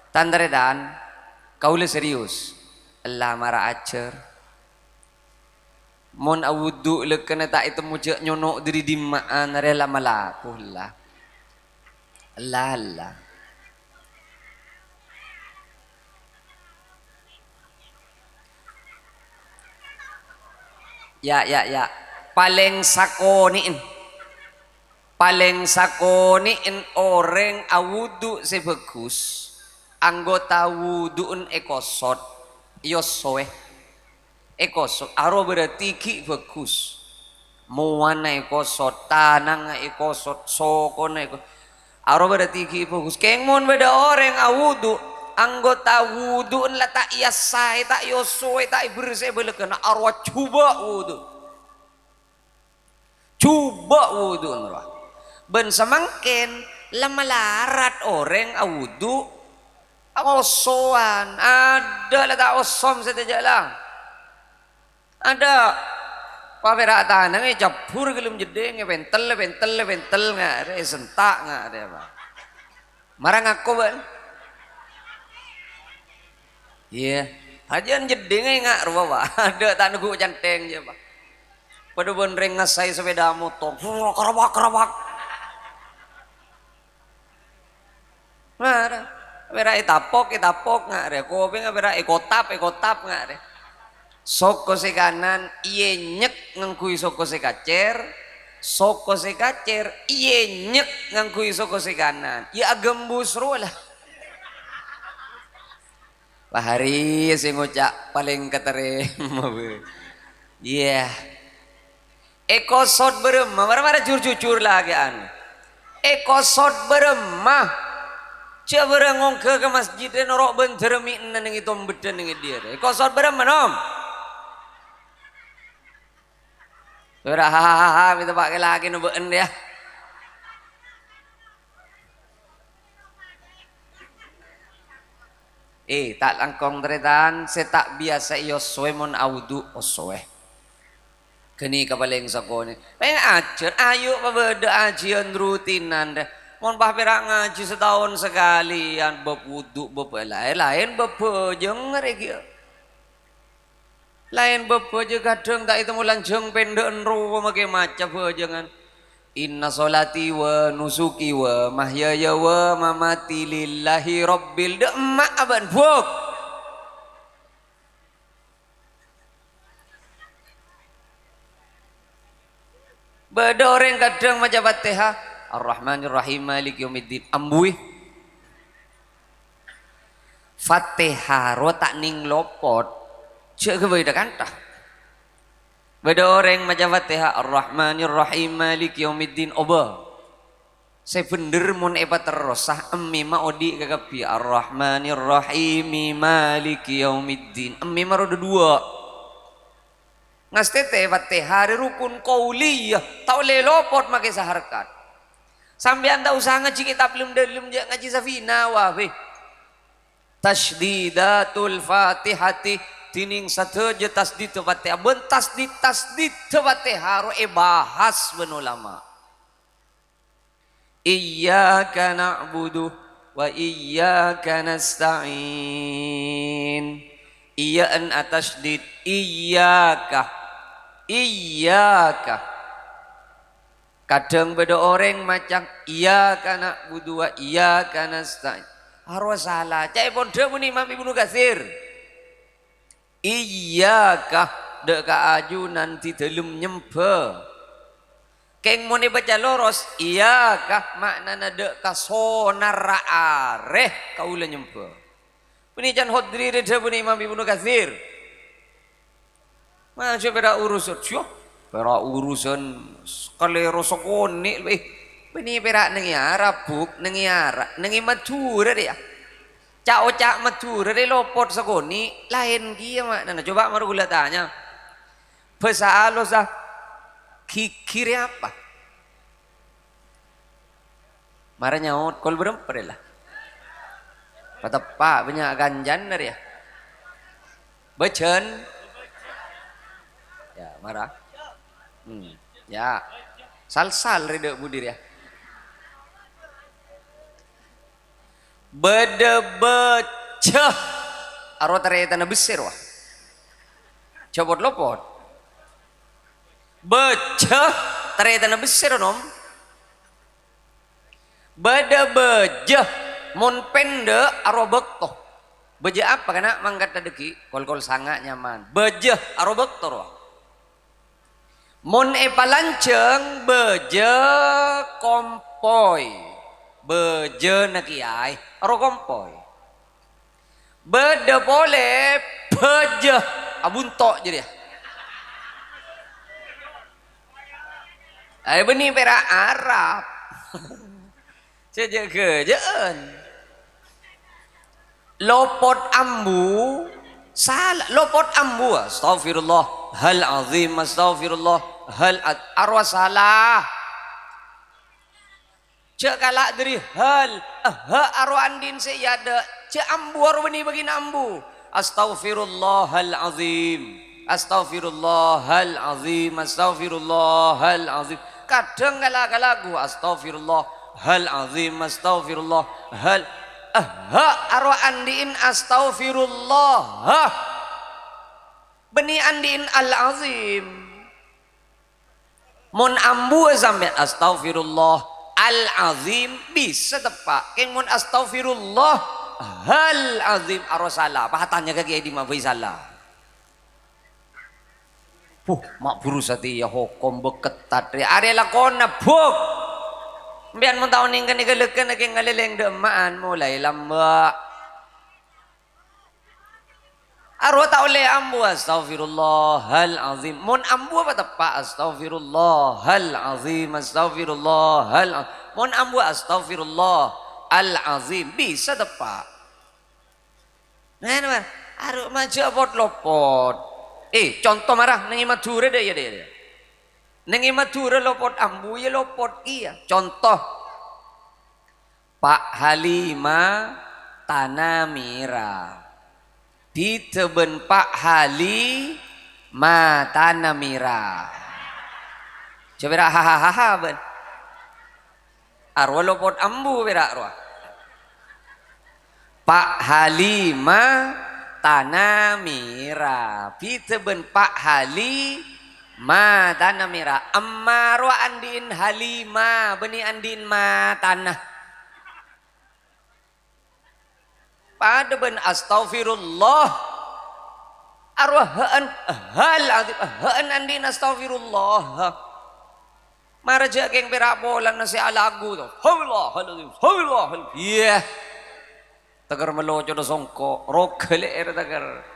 Tandaredan kau le serius. Allah marah acer. Mon awudu le kena tak itu mujak nyonok diri dimaan rela malaku lah. Allah. Ya. Paling sakoniin orang awudu sebagus anggota wuduun ekosot yosoe ekosot aro berarti ki bagus muana ekosot tanang ekosot sokona ekosot aro berarti ki bagus kengmon beda orang awudu anggota wuduun la tak yasai tak yosoe tak bersih belekana arwah coba wuduun lah ben semangkin lama larat orang awudu osoan ada lah tak osom saja lah ada paberak tanang capur gelum jedeng bentel nggak ada sentak nggak ada apa marah ngaku ban iya aja jedeng nggak rupa ada tak nunggu canteng je pak pada bonreng ngasai sepeda motor kerabak marah berak itapok nggak ada kopi nggak berak ekotap nggak ada soko se kanan iye nyek ngangkui soko se kacer iye nyek ngangkui soko se kanan ya gembus lah Pak Hari sing ngucap paling keterima iya ekosot beremah marah jujur lagi an ekosot beremah coba ngong ke masjid dan norok benjermi nang itu beden nang dia ekosot beremah nom hahaha kita pakai lagi nubeen dia tak langkong teretan setak biasa iyo soemon audu osoe kini kapaling sakone pengen ajar ayo pabeda ajian rutinan deh mon perak ngaji setahun sekalian bab wudu bab lain bab jeng regi lain bab je kadang tak itu mulan jeng pendek ro make maca jangan inna solati wa nusuki wa mahyaya wa mamati lillahi rabbil emak aban buk beda orang kadang maca Fatihah Ar-Rahmanir Rahim Maliki Yaumiddin ambui Fatihah ro tak ning lopot cek beda kantah beda orang maca Fatihah Ar-Rahmanir Rahim Maliki Yaumiddin oba saya bener mun epa terus sah emmi ma odi kakapi Ar-Rahmanir Rahim Maliki Yaumiddin emmi ma roda dua ngastete Fatihah rukun qauliyah tau le lopot make saharkat sampean tak usah ngaji kitab belum ngaji Safina wah tasdidatul fatihati tining sateja tasdid Fatihah ben tasdid Fatihah ro bahas ben ulama iyyaka na'budu wa iyyaka nasta'in iya an atasdid iyyaka Kadang beda orang macam iya kana budua iya kana stain. Arwah salah. Cai podo pun Imam Ibnu Katsir. Iya kah dek ka aju nanti telum nyempe. Keng mone baca loros iya kah maknana dek ka sonar areh kaula nyempe. Puni jan hodri reda puni Imam Ibnu Katsir. Masuk pada urusan syo. Pada urusan kalero sokoni beni perak nengi Arab buk nengi Arab nengi Madura dia. Cak Madura dia lopot sokoni lain dia maknana coba maru gula tanya. Bahasa alosa kikir apa? Marah nyaut kol berempat lah. Patepak banyak ganjan dari ya. Becen. Ya marah. Ya. Sal reda budir ya. Bede beceh. Arwah tarayatana besar wah. Copot lopot. Beceh tarayatana besar nom. Bada bejeh mon pende arobekto. Bejeh apa kana mangkat tadeki kol sanga nyaman. Bejeh arobekto roh. Mon palanceng bejeh kompoy. Bejeh nakiai aro kompoy. Beda boleh bejeh abuntok jadi ya. Ai beni perak Arab. Saja kerjaan lopot ambu salah lopot ambu astagfirullah hal azim astagfirullah hal arwah salah cek kalak dari hal arwah andin seyada cek ambu arwah ni bagi ambu astagfirullah hal azim astagfirullah hal azim astagfirullah hal azim kadang kalak-kalaku astagfirullah hal azim astaghfirullah hal arwah andiin astaghfirullah beni andiin al azim mon ambu sampai astaghfirullah al azim bisa tepak keng mon astaghfirullah hal azim arwah salah pahatannya ke Kiai di mafai salah mak buru sati ya hokom beketat are lakona buk biar mau tahu nih kan ikan ngalileng demaan mulai lamba. Arwah tak oleh ambu astaghfirullahal azim. Mon ambu apa tepak astaghfirullahal azim astaghfirullahal azim. Mon ambu astaghfirullahal azim bisa tepak. Nah, arwah maju apot lopot. Contoh marah nengi Madura deh ya deh. Nengi Madura lopot ambu ya lopot iya. Contoh Pak Halima Tanamira. Diteben Pak Halima Tanamira. Coba hahaha ben. Arwah lopot ambu berak arwah. Pak Halima Tanamira. Diteben Pak Ma tanah merah Ammar wa andin Halima beni andin ma tanah pada ben astaghfirullah arwah hal azim andin astaghfirullah maraja keng perak bolan nasi alagu tu Allah iya tegar meloco do songko rokele tegar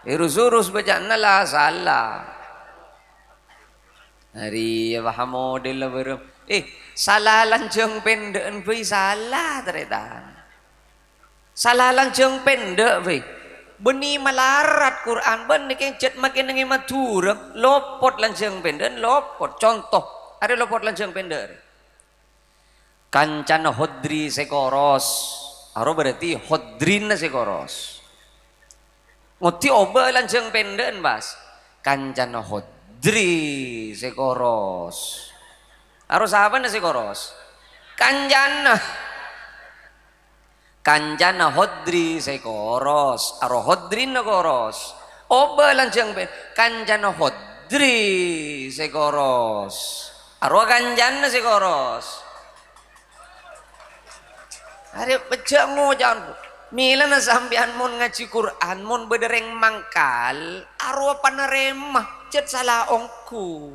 urus baca nala salah hari apa model lah baru salah lanceng pendek pun salah ternyata salah lanceng pendek pun beni malarat Quran beni kengcet makin nengi Madura lopot lanceng pendek lopot contoh ada lopot lanceng pendek kancana hodri sekoros aro berarti hodrin sekoros ngoti oba lanceng pendek bas kancana hodri Dri sekoros. Harus apa nih sekoros? Kanjana hodri sekoros. Aro hodrin koros. Oba lancang ben. Kanjana hodri sekoros. arwah ganjan si koros. Hari pecah ngojan. Mila na sambian mon ngaji Quran mon bedereng mangkal arwah paneremah cet salaongku.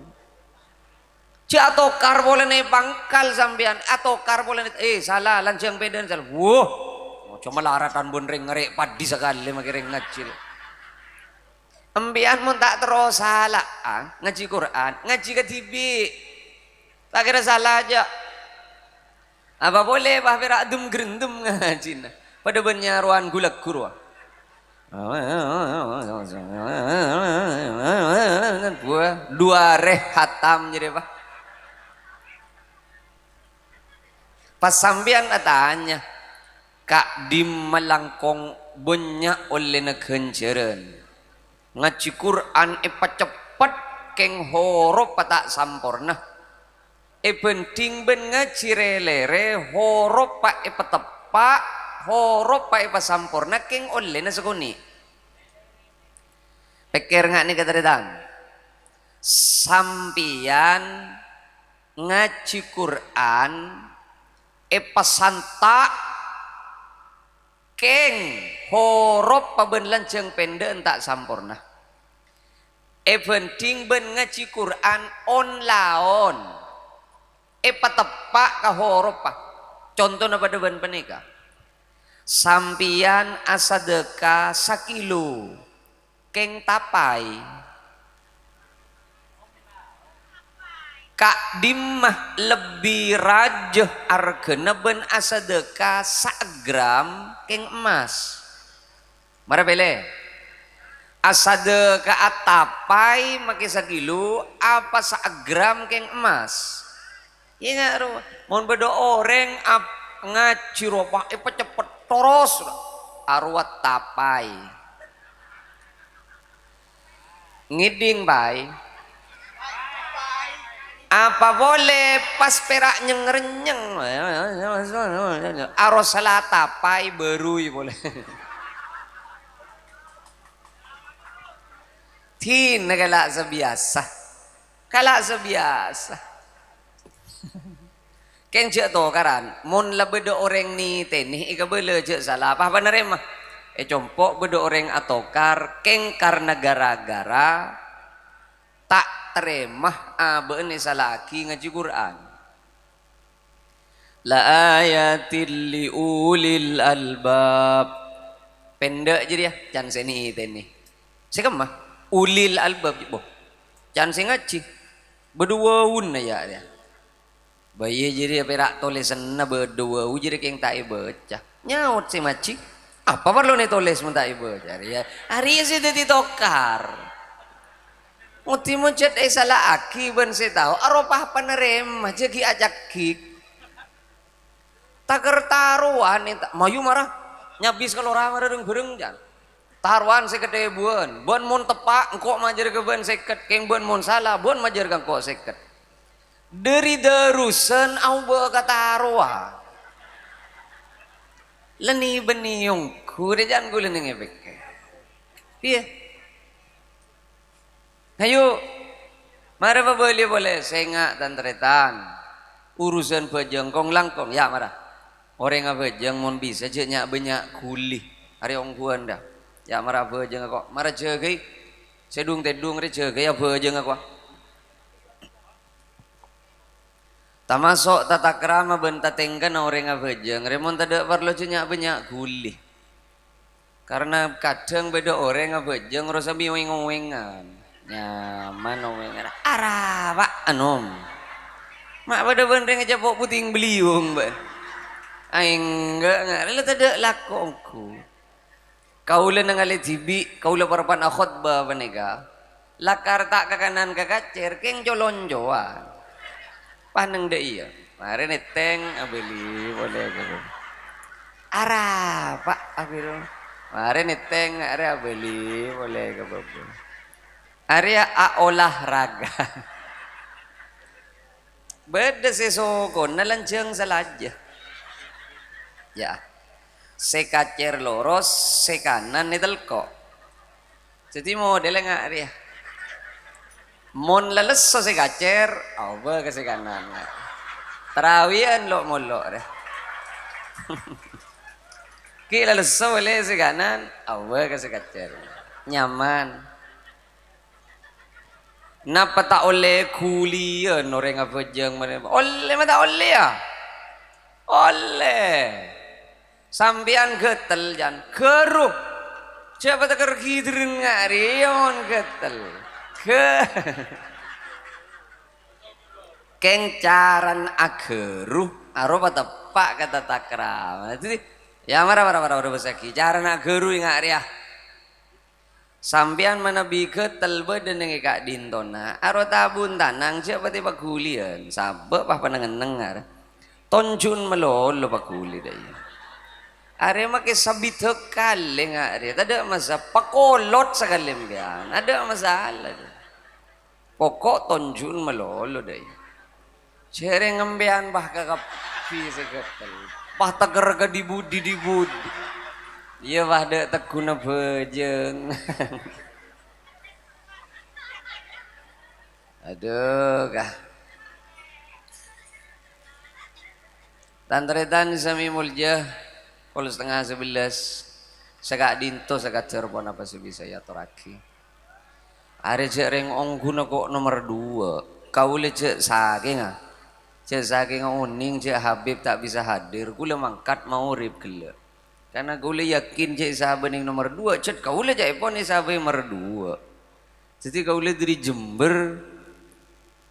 Cik atokar boleh nih bangkal sambian atokar boleh nih salah lancang beden salah. Wah, cuma laratan bun ring ngerek padi sekali makin ngajil. Ambian mun tak terus salah ngaji Quran ngaji ke TV tak kira salah aja. Apa boleh bah beradum gerendum ngaji pada benyaruan gulak kurwa. Dua hatam jadi apa? Pas sambian tanya Kak di melangkong banyak oleh nekenceren ngaji Quran cepet keng horo patak sampurna penting ben ngaji relere horo pak petepak horo pak sampurna keng oleh na sekuni pikir nggak nih kata datang sampian ngaji Quran pasanta keng horo paben lanceng pendek tak sampurna penting ben ngaji Quran on laon patepak ka horo pa contoh na pada ben penika sampian asadeka sakilo keng tapai Kak dimah lebih rajah argena ben asadeka sagram keng emas mara bele asadeka atapai make sakilo apa sagram keng emas iya nggak ro mohon bedo orang ngaji ropa cepet toros arwat tapai ngiding bay apa boleh pas perak nyerenyeng aros salah tapai berui boleh tin kalak sebiasa keng cek to karan mon la bedo orang ni tenih ika bele cek salah apa nerema compok bedo orang atokar keng karena gara-gara tak teremah beune salaki ngaji Quran la ayatil liulil albab pendek jadi ya can seni tenih sekemah ulil albab boh can sing ngaji berdua un ya dia bayi jadi perak tulisan na berdua jadi keng tak baca nyaut si maci apa perlu nih tulis mun tak baca ya hari sih jadi tokar muti muncet salah aki ben saya tahu aropah penerima jadi ajak kik taker taruhan mayu marah nyabis kalau ramah dereng bereng jan taruhan sekete buan mun tepak engkau majer ke ben seket keng buan mun salah buan majer kang kok seket dari darusan au kata arwah leni beniung kurejan gue leni ngepek iya ayo mara apa boleh saya nggak tantretan urusan bejengkong langkong ya mara orang apa bejeng mon bisa jenya banyak kuli hari ongguan dah ya mara bejeng kok mara jagai sedung tedung re jagai ya bejeng kok tamasok tata krama benta tengkan orang abajang remon tada perlu cenyak banyak gulih karena kadang beda orang abajang rasa biweng-wengan nyaman wengan arah pak anom mak pada benteng aja pok puting beliung ba aing enggak lalu tada lakongku kaulah nangali tibi kaulah parapan khotbah panega lakar tak ke kanan ke kacer keng jolon joan paneng deh iya mari neteng abeli boleh gitu arah pak abilo mari neteng are abeli boleh ke babu area olahraga beda sesokon nalanceng salaja ya sekacer loros sekanan nitel kok jadi model nggak area mon leles se kacer apa ke se kanan terawian lo molo deh ki leles boleh se kanan apa ke se kacer nyaman napa tak oleh kuliah orang apa jeng mana oleh mata oleh ya oleh sambian getel jan keruh siapa tak kerkidrin ngarion getel ke kengcaran ageruh aroba tepak kata takram jadi ya marah besaki caran ageruh ngari ya sampian mana bi ketel badan yang kak dintona aro tabun tanang siapa tiba kulian sabek pah panangan nengar tonjun melolo pak kuli daya are make sabit kali ngari ada masa pakolot sekali mbian ada masalah pokok tonjun melolo daya cereng ngembean bah kakap pi seketel bah teger ke dibudi iya bah dek tekuna bejeng aduh kah tantretan sami mulja pol setengah 11 sagak dinto sagak Cirebon apa sih bisa ya toraki are cereng ongguna kok nomor 2 kau le cek saking ah cek saking uning cek Habib tak bisa hadir kula mangkat mau rib gila karena kau le yakin cek sahabat yang nomor 2 cek kau le cek pon sahabat nomor 2 jadi kau le dari Jember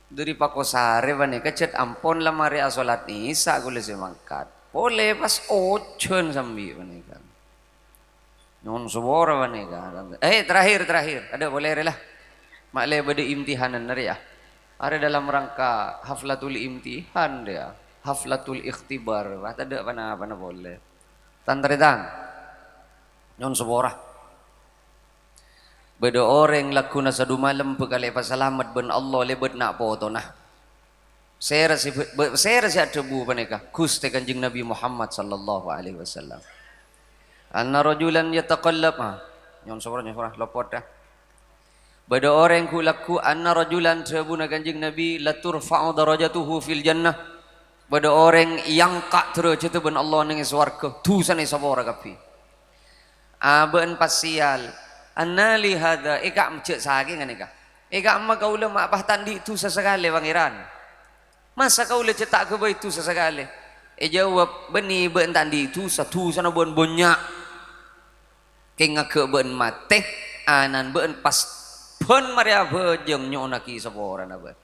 dari Pakosare bane kecet ampon lah mari asolat isa kau le semangkat boleh pas ocon sambil bane kan non subora bane kan terakhir ada boleh relah mak le bade imtihanan nari ya ada dalam rangka haflatul imtihan dia haflatul ikhtibar ada apa boleh tantretan non seborah beda orang lakuna sadu malam pekali pasalamat ben Allah lebet nak foto nah saya rasa ada bu paneka kuste kanjeng Nabi Muhammad sallallahu alaihi wasallam anna rajulan yataqallab non seborah lopot dah beda orang kulaku anna rajulan sabuna kanjeng Nabi laturfa'u darajatuhu fil jannah beda orang yang kak terus itu ben Allah ning swarga dusane sabora kapi aben pasial annali hadza ika mcek saking nika ika amma kaula mak pah tandi itu sesekali pangeran masa kaula cetak ke itu sesekali jawab beni ben tandi itu satu sana bon bonyak kenga ke ben mate anan ben pas pun maria bejeng nyonaki sabora na ba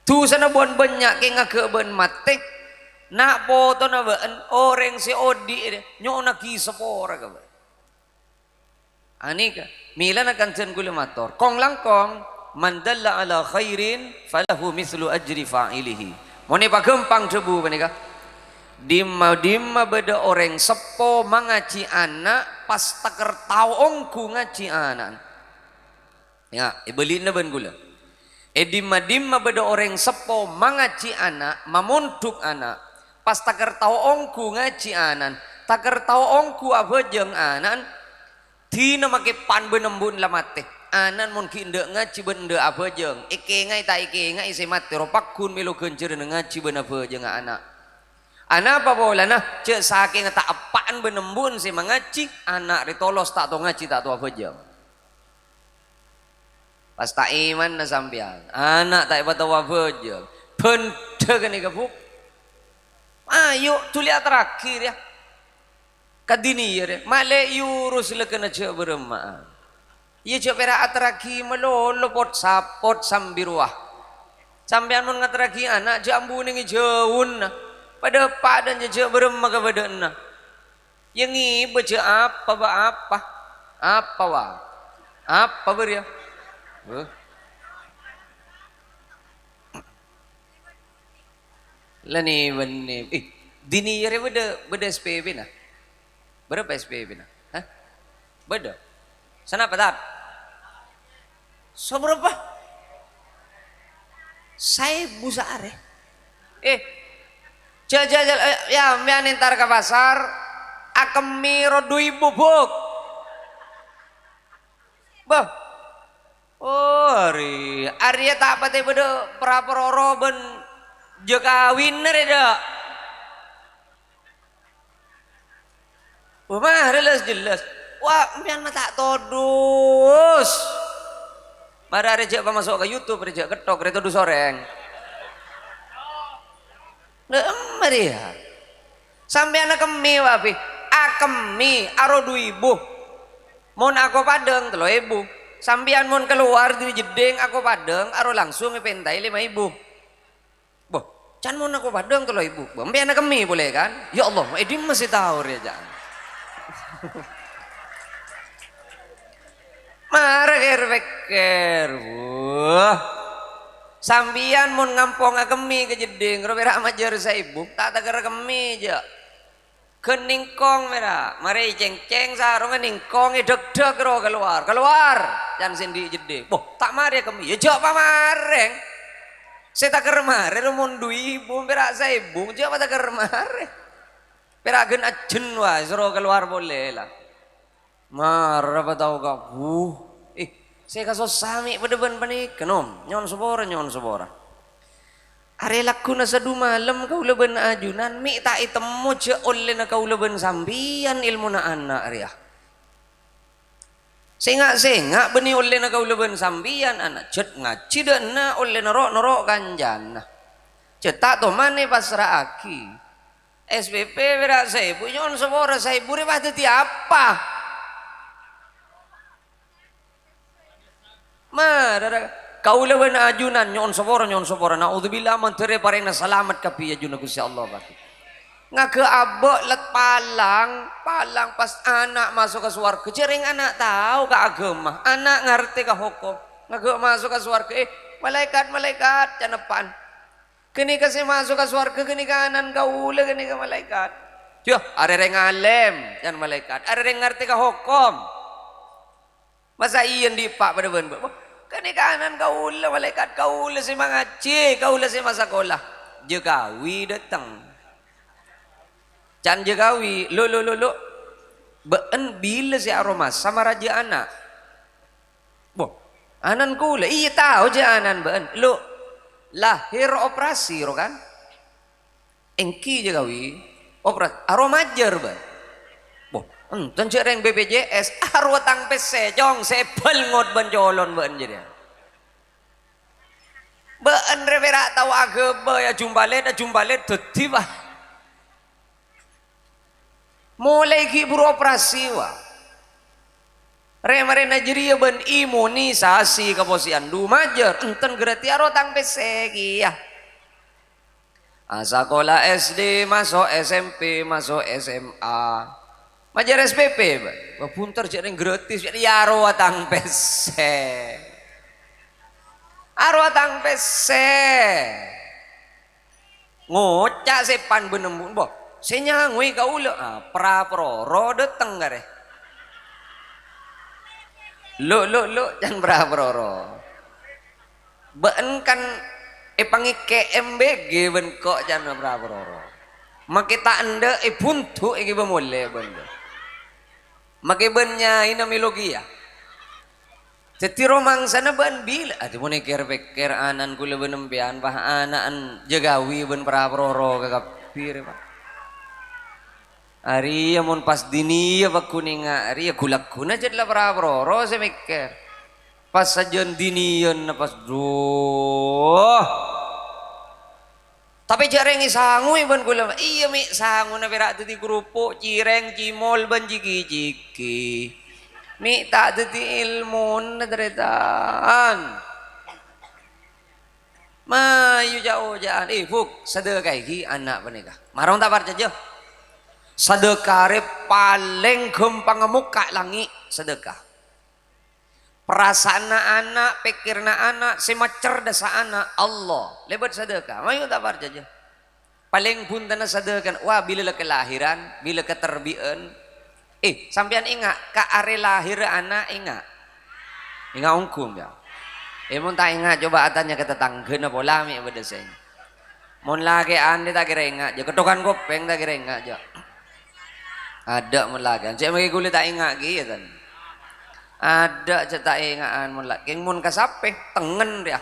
tu sana bon banyak ke ngake ben mate nak foto na ba orang si odi nyonaki sabora ka ba ani ka mila na kanten kulamator kong langkong man dalla ala khairin falahu mithlu ajri fa'ilihi mone pagempang cebu banika dimma beda orang sepo mangaci anak pas taker taongku ngaci anak ya ibelin na ben gula dimma beda orang sepo mangaci anak mamuntuk anak pas taker tau ongku ngaci anan taker tau ongku abejeng anan tina make pan benembun lamate anan mun kinde ngaci bende abejeng ike ngai ta ike ngai se mate ropakun melu kencer ngaci ben abejeng anak apa bola nah cek saking tak apaan benembun se mangaci anak ritolos tak to ngaci tak to abejeng pas tak iman na sampian anak tak ibat wafa je benda kan ika buk ayo tuliat terakhir ya kadini ya male yurus lekena cek berema iya cek pera atraki melolo pot sapot sambiruah sampian mun ngatraki anak jambu ning jeun pada padan cek berema ka badana yang ibe cek apa beria lani bani dini yare beda SPB na berapa SPB na beda sana padat so berapa saya busare jajal ya mian entar ke pasar akemi rodui bubuk bah Oh, Arya tak pati pada prapororo ben jekawin reda. Wah, jelas. Wah, mian mah tak todus. Mara rejek apa masuk ke YouTube, rejek ketok, rejek todus soreng. Maria. Sampai anak kemi wapi. Akemi aro 2.000. Mon aku padeng 3.000. Sambian mon keluar di jeding aku padeng aro langsung ngepentai 5.000. Boh, can mon aku padeng 3.000. Sampai anak kemi boleh kan? Ya Allah, Edi masih tahu ya jangan. Mara ker. Wah. Sambian mun ngampong kemi ke jeding, robera amajar sa ibu, tak tagar kemi aja. Keningkong mera, mari ceng sarung keningkong deg ro keluar, jangan sendi jeding. Boh, tak mari kemi, ya jawab pamareng. Saya tak kermare, mun 2.000 mera sa ibu, jawab tak kermare. Peragen ajen wah, suruh keluar boleh lah. Marah apa tahu kak? Saya kaso sami bedeban panik kenom nyon sobora. Are laku na sa dumalam kau leben ajunan mi tak itemu je oleh na kau leben sambian ilmu na anak ria. Senga beni oleh na kau leben sambian anak cet ngaji dan na oleh norok kanjana. Cetak to mane pasrah aki. SPP berak saya bu nyon sobora saya buri pasti apa? Kau lawan ajunan nyon sobora naudzubillah mantere parena selamat kapi ajuna Gusti Allah baki ngake abok let palang pas anak masuk ke swarga jering anak tahu ke agama anak ngerti ke hukum ngake masuk ke swarga malaikat canepan kini kasih masuk ke swarga kini kanan kaula kini ke malaikat yo are reng alim dan malaikat are reng ngerti ke hukum masa iyan di pak pada ben kani kanan kaula malaikat kaula si mangaji kaula si masakolah jegawi datang can jegawi lo been bila si aromas sama raja anak boh anan kula iya tahu je anan been lo lahir operasi ro kan engki jegawi operasi aromajer ben boh enten cereng BPJS arwatang pese jong sepel ngot banjolon ben jadi ben revera tahu ageba ya jumbalet dadi bah mulai ki beroperasi wah remare Nigeria ben imunisasi keposian dumajer enten gereti arwatang pese ki ya sekolah SD masuk SMP masuk SMA majar SPP, punter jadi gratis jadi arwatang pese, ngocak sepan benembun boh, senyangui kau le, praproro dateng gare, lo jangan praproro, ben kan pangi KMBG ben kok jangan praproro, makita anda buntu iki bemole benda. Makibanya inamilogi ya. Jadi romang sana ban bila. Ati mo nekir anan kula benempian bah anaan jagawi ben praproro kakapir pak. Ari mon pas dini ya pak kuninga ari ya kulak kuna jadlah praproro saya mikir. Pas sajon dinian pas doh. Tapi jarang sangu ban kula iya mi sangu na berak tadi kerupuk cireng cimol ban jiki mi tak tadi ilmu na deretan mayu jauh fuk sedekah iki anak panika marong tak parja sedekah paling gampang muka langi sedekah perasaan anak, pikirna anak, sema cerdas anak Allah lebat sedekah, mayu tak parja aja. Paling pun tanah sedekah, wah bila kelahiran, bila keterbian, sampean ingat, ka are lahir anak ingat ungkum ya. Mun tak ingat coba atanya ke tetangga na pola mi bedesen. Mun lagi ande tak kira ingat, je ketukan kopeng tak kira ingat je. Ada mun lagi, cek magi kulit tak ingat gitu. Ada cetak ingaan mun lak keng mun kasape tengen dia.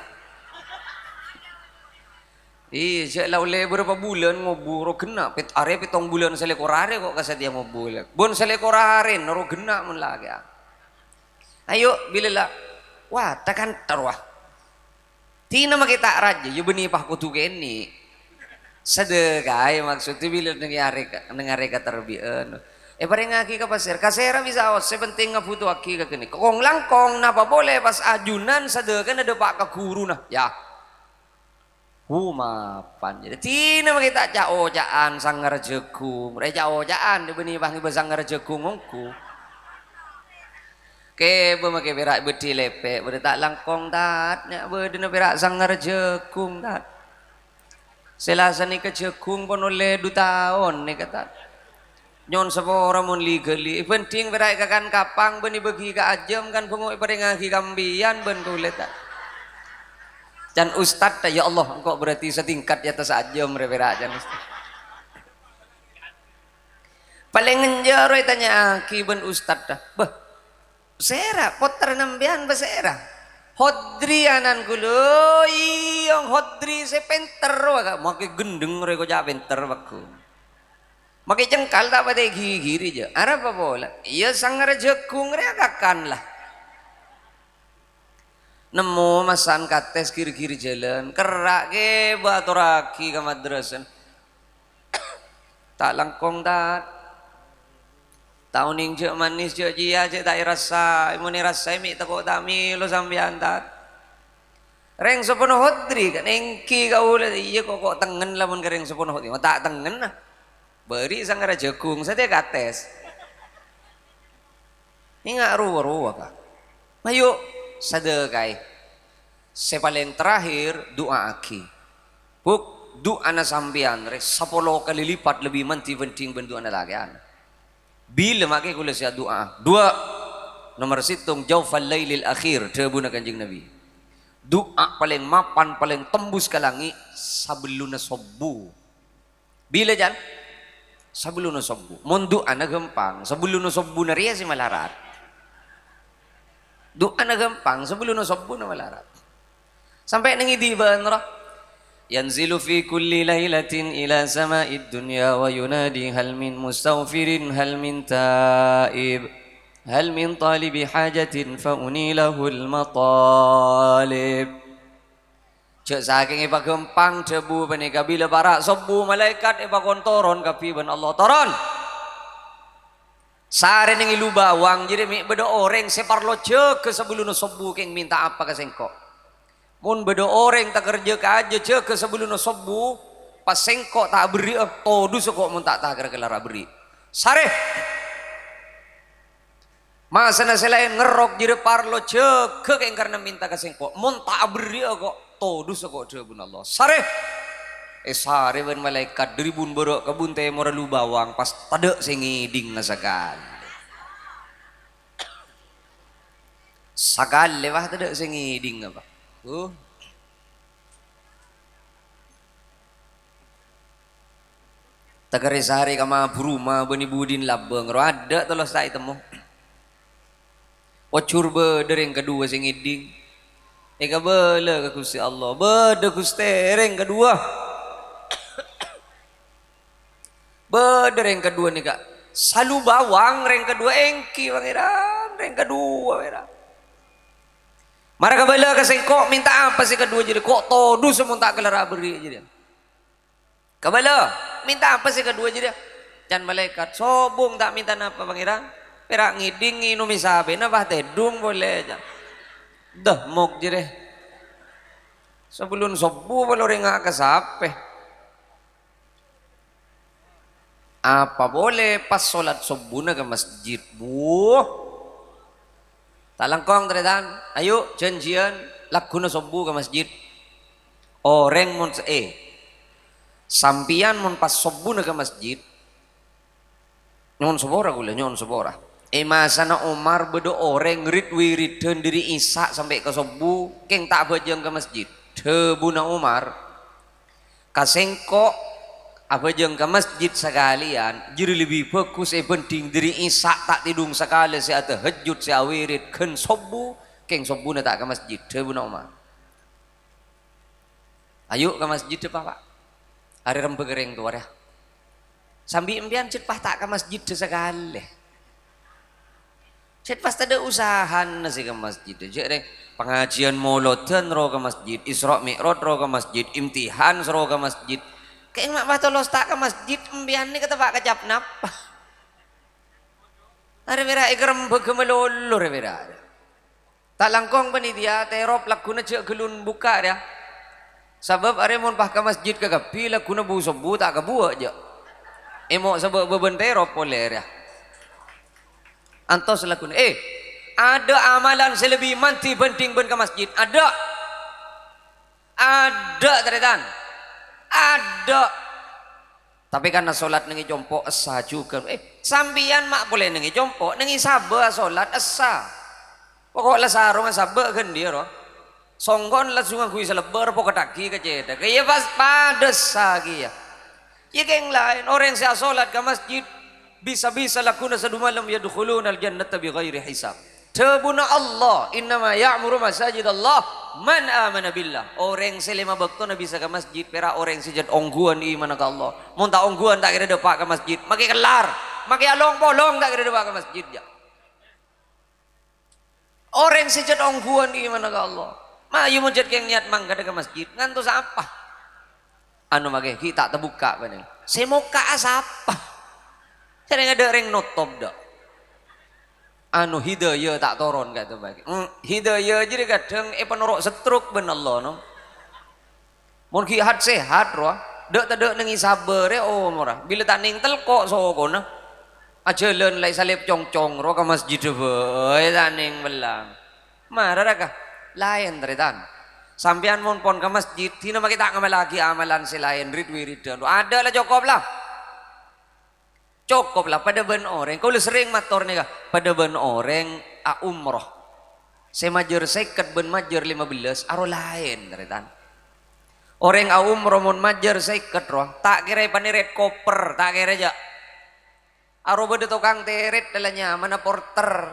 Iya, lau le berapa bulan ngoburo kena pit are pitong bulan selekor are kok kasadia ngobul. Bon selekor are noro kena mun lagi. Ayo bila lah. Wah, takkan terwah. Tina makita raja, yo beni pah kutu keni. Sedekah maksudnya bila nengare ka terbian. Pareng aki ka pasir, kasera bisa awas, sepenting nga puto aki ka kini. Kong langkong napa boleh pas ajunan sedekah na depak ka guru na. Ya. Mapan. Jadi tina makita cao jaan sangar jekung. Re cao jaan di beni pah sangar jekung ngku. Ke be make berak beti lepek, be tak langkong tat, nya be dina berak sangar jekung tat. Selasa ni ke jekung pun oleh 2 tahun ni kata. Nyon sepora mun legally penting berai kakan kapang beni bagi ka ajam kan pengoi perengaki kambian ben kulit dan ustad ya Allah engkau berarti setingkat di atas ajam berak jan ustad paling ngenjaro tanya aki ben ustad dah beh sera potter nambian besera hodri anan kulo iyong hodri sepenter waga make gendeng reko ja penter baku makai jengkal tak pada gigi je. Ada apa bola? Iya sangar jekung reagakan lah. Nemu masan kates kiri-kiri jalan, kerak ke baturaki ke madrasan. Tak langkong tak. Tahun ing je manis je jia je tak rasa, imuni rasa mi tak kok tak mi lo sambian tak. Reng sepenuh hodri kan engki kau lah iya kok tengen lah mun kereng sepenuh hodri. Tak tengen lah. Beri sangar jekung saya kates ini nggak ruwa-ruwa kak mayu sedekah sepaling terakhir doa aki buk doa na sambian re 10 kali lipat lebih penting bentuk na lagi bila makai kula sia doa 2 nomor situng jaufal lailil akhir terbuna kanjeng Nabi doa paling mapan paling tembus ke langit sebelum subuh bila jan sebelum subuh mun doa na gampang sebelum subuh na riya si malarat doa na gampang sebelum subuh na malarat sampai nangidiban ra yanzilu fi kulli lailatin ila sama'id dunya wa yunadi hal min mustaghfirin hal min taib hal min talibi hajatin fa unilahul matalib. Cek saking iba gempang cebu benika bila barak sebu malaikat iba kontoron kapi ben Allah toron. Sare ning ilu bawang jadi mi bedo oreng separlo cek ke sebelum sebu keng minta apa ke sengkok. Mun bedo oreng tak kerja ke aja cek ke sebelum sebu pas sengkok tak beri todu sekok mun tak kelara beri. Sare masa na selain ngerok jadi parlo cek ke keng karena minta ke sengkok mun tak beri kok todu sekok debun Allah sare sare ben malaikat deribun borok kebun teh moralu bawang pas tadek singiding nasakan sakal lewah tadek singiding apa tagare sare kama buruma beni budin labeng ro ada telos tak temu wacur be dereng kedua singiding eka bela ke Gusti Allah beda Gusti reng kedua beda reng kedua nih kak salu bawang reng kedua engki pangeran reng kedua pangeran mara ka bela ka sengkok minta apa sih kedua jadi kok todu semua tak kelara beri jadi kabala minta apa sih kedua jadi can malaikat sobung tak minta apa pangeran perak ngiding nginu misabe napa tedung boleh aja dah mok jere sebelum subuh kalau rengak ke sape apa boleh pas sholat subuh na ke masjid buh talangkong teretan ayo janjian lakuna subuh ke masjid orang mun sampian mun pas subuh na ke masjid nyon sebora gula nyon sebora masa na Umar bedo orang wirid dari Isa sampai ke subuh keng tak bajang ke masjid tebuna Umar kasengko apa jeng ke masjid sekalian jadi lebih fokus penting dari isak tak tidung sekali si atau hejut si awirit ken sobu keng sobu na tak ke masjid tebu nama ayo ke masjid depa pak hari rempe gereng tuh ya sambil impian cet pah tak ke masjid sekali cet pas ada usaha nasi ke masjid jadi pengajian maulodan ro ke masjid Isra Mi'raj ro ke masjid imtihan ro ke masjid kayak mak batolos tak ke masjid impian ni kata pak kecap nap hari mera ikrem begemelolo hari mera tak langkong panitia terop lakuna cek gelun buka dia sebab hari mon pah ke masjid ke kapi lakuna bu sobu tak ke buat je emok sebab beben terop boleh ya antos lakuna ada amalan selebih manti penting ben ke masjid ada teretan ada tapi karena solat nengi jompo esa juga sambian mak boleh nengi jompo nengi sabar solat esa pokoknya sarung sabar kan dia roh songgon lah sungai kui selebar pokok taki keceda kaya pas padas lagi ya yang lain orang yang solat ke masjid bisa-bisa lakuna sadu malam yadkhuluna al-jannata bi ghairi hisab tabuna Allah innama ya'muru masajid Allah man amana billah orang selima bakto na bisa ke masjid pera orang sejat ongguan iman ke Allah mun tak ongguan tak kira depak ke masjid maki kelar maki along polong tak kira depak ke masjid ya orang sejat ongguan iman ke Allah ma yu mujud keng niat mangga ke masjid ngantos apa anu maki kita terbuka bening semoga asapa sering ada ring notop dak anu hidayah tak turun kata bagi hidayah jadi kadang penorok setruk ben Allah no mun ki hat sehat roh dak tedek nengi sabar oh murah bila tak ning telkok sokona ajalan lai salib congcong roh ke masjid bae tak ning belang marah kah lain teretan sampean mun pon ke masjid dina maki tak ngamal lagi amalan selain rid wiridan ada lah cukup lah pada ben orang kau sering mator nih kah pada ben orang umroh saya majer seket ben majer 15 aro lain teretan orang umroh mon majer seket roh tak kira paniret koper tak kira aja aro beda tukang teret dalanya mana porter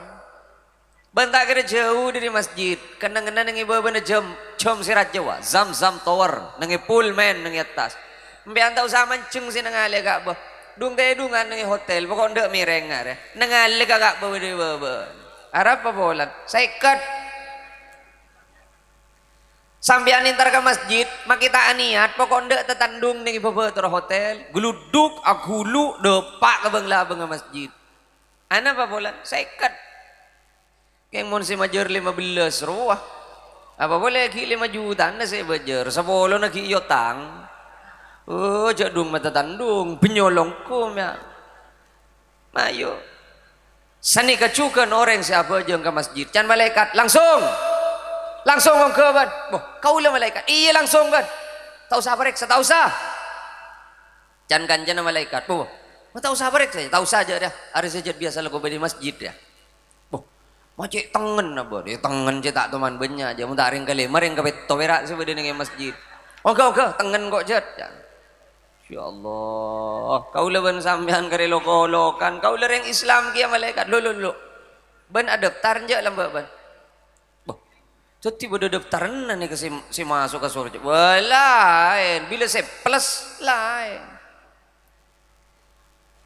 ben tak kira jauh dari masjid kena nengi benda jam sirat Jawa zam tower nengi pullman nengi atas mbian tak usah mancung si nengali kak bah dung teh dungan nengi hotel pokok ndak mireng ngare nengali kagak bawa di baba arab apa bolan seket sambian intar ke masjid makita niat pokok ndak tetandung nengi baba tur hotel geluduk agulu depak ke bengla ke masjid ana apa bolan seket keng mon si majer 15 ruah apa boleh ki 5 juta na saya bajer 10 na ki yotang jadung mata tandung penyolong kum ya mayo sani kacukan orang siapa aja ke masjid can malaikat langsung mau ke ban kau lah malaikat iya langsung ban tahu sabarek tahu sah can kanjana malaikat mau tahu sabarek saja tahu saja dah hari saja biasa lagu di masjid ya macet tengen apa dia tengen cetak teman benya aja mun tak ring kali maring ke berak sebede ning masjid oke tengen kok jet ya Allah kau leban sampean kare lokolokan kau lereng Islam kia malaikat lo ban adaptar je lamba ban jadi bodo daftaran nih ke si masuk ke surga lain bila saya plus lain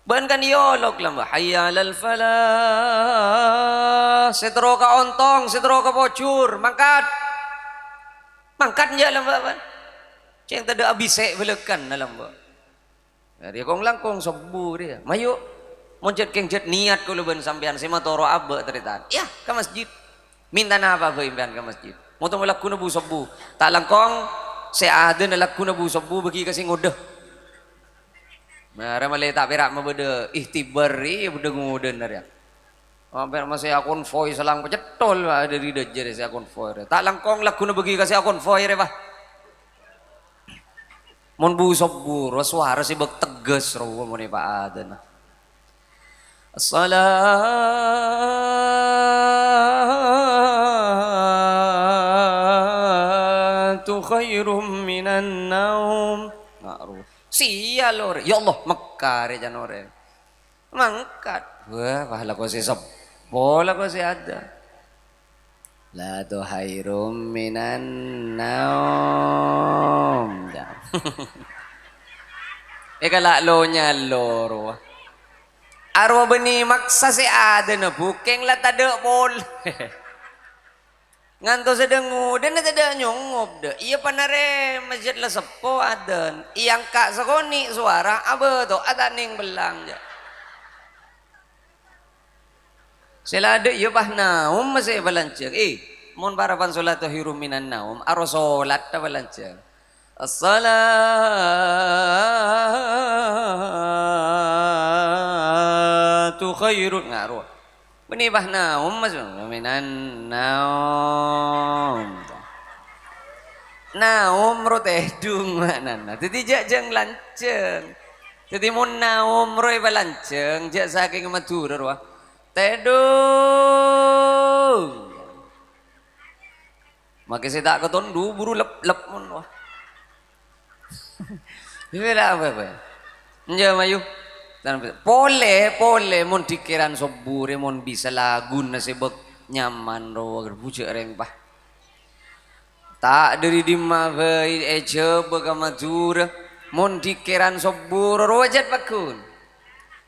ban kan yolok lamba hayyalal falah setro ka ontong setro ka bocur mangkat je lamba ban ceng tada abisek belekan lamba dia kong langkong sobu dia mayu monjet keng jet niat ko leben sampean sema toro abe teritan ya ke masjid minta apa impian ke masjid mau tong laku na bu sobu tak langkong se ada na laku na bu sobu bagi kasing udah mara male tak perak mabede ihtibari bede nguden ya hampir masih akun foi selang pecetol ada di dejer se akun foi tak langkong laku na bagi kasih akun foi re bah mon bu sobur suara si bek tegas ro mon Pak Aden as-salatu khairum minan naum Sia lor. Ya Allah Mekah re janore. Mangkat. Wah, pahala ko si bola ko si ada. La tu khairum minan naum. Kala lo nya lor. Arwa beni maksa si ada na bukeng la tada bol. Nganto sedengu dan tada nyongob de. Iya panare masjid la sepo aden. Iyang kak sakoni suara abe to ada ning belang ja. Sila ada iya bah naum masih balanceng. Mun barapan salat hirum minan naum aro salat ta balanceng. As-salatu khairun ngaruh. Beni bah naum mas minan naum. Naum roteh dung manana. Jadi jak jeng lanceng. Jadi mun naum roy balanceng jak saking matur wah. Tedung. Maka saya tak ketondu buru lep mun wah. Bela apa? Nja mayu. Pole mun dikiran sobure mun bisa lagu nasibek nyaman ro bujuk reng pah. Tak dari dimma vai eje bagamajur mun dikiran sobur rojat pakun.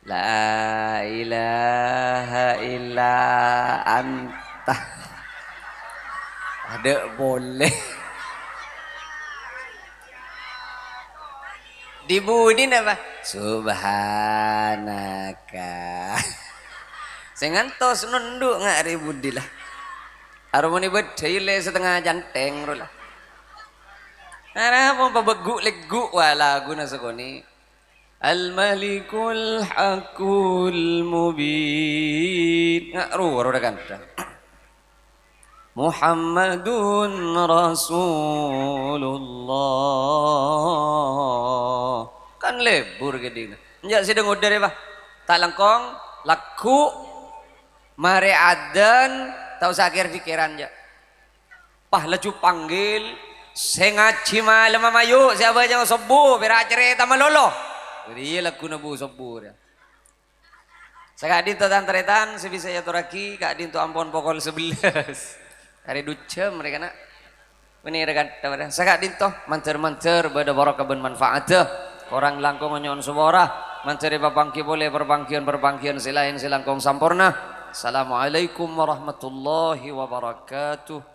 La ilaha illa anta. Ada boleh. Dibudin apa? Subhanaka. Saya ngantos nunduk ngak ribudi lah. Harmoni bedile setengah janteng rola. Nara mau pabegu legu wala guna sekoni. Al-Malikul Hakul Mubin. Ngak roda kanta. Muhammadun Rasulullah. Kan lebur gede. Njak sedang udah bah. Tak langkong laku mare adan tau sakir pikiran ja. Pah laju panggil sengaji malam mayu siapa yang sobu bera cerita malolo. Dia laku nabu sobu ya. Sakadin to tantretan sebisa ya turaki kadin to ampon pokol 11. Hari duca mereka nak ini rekan teman sakadin to manter bada barokah ben manfaatah orang langkong nyon subora mancari papangki boleh perpangkian silain silangkong sampurna. Assalamualaikum warahmatullahi wabarakatuh.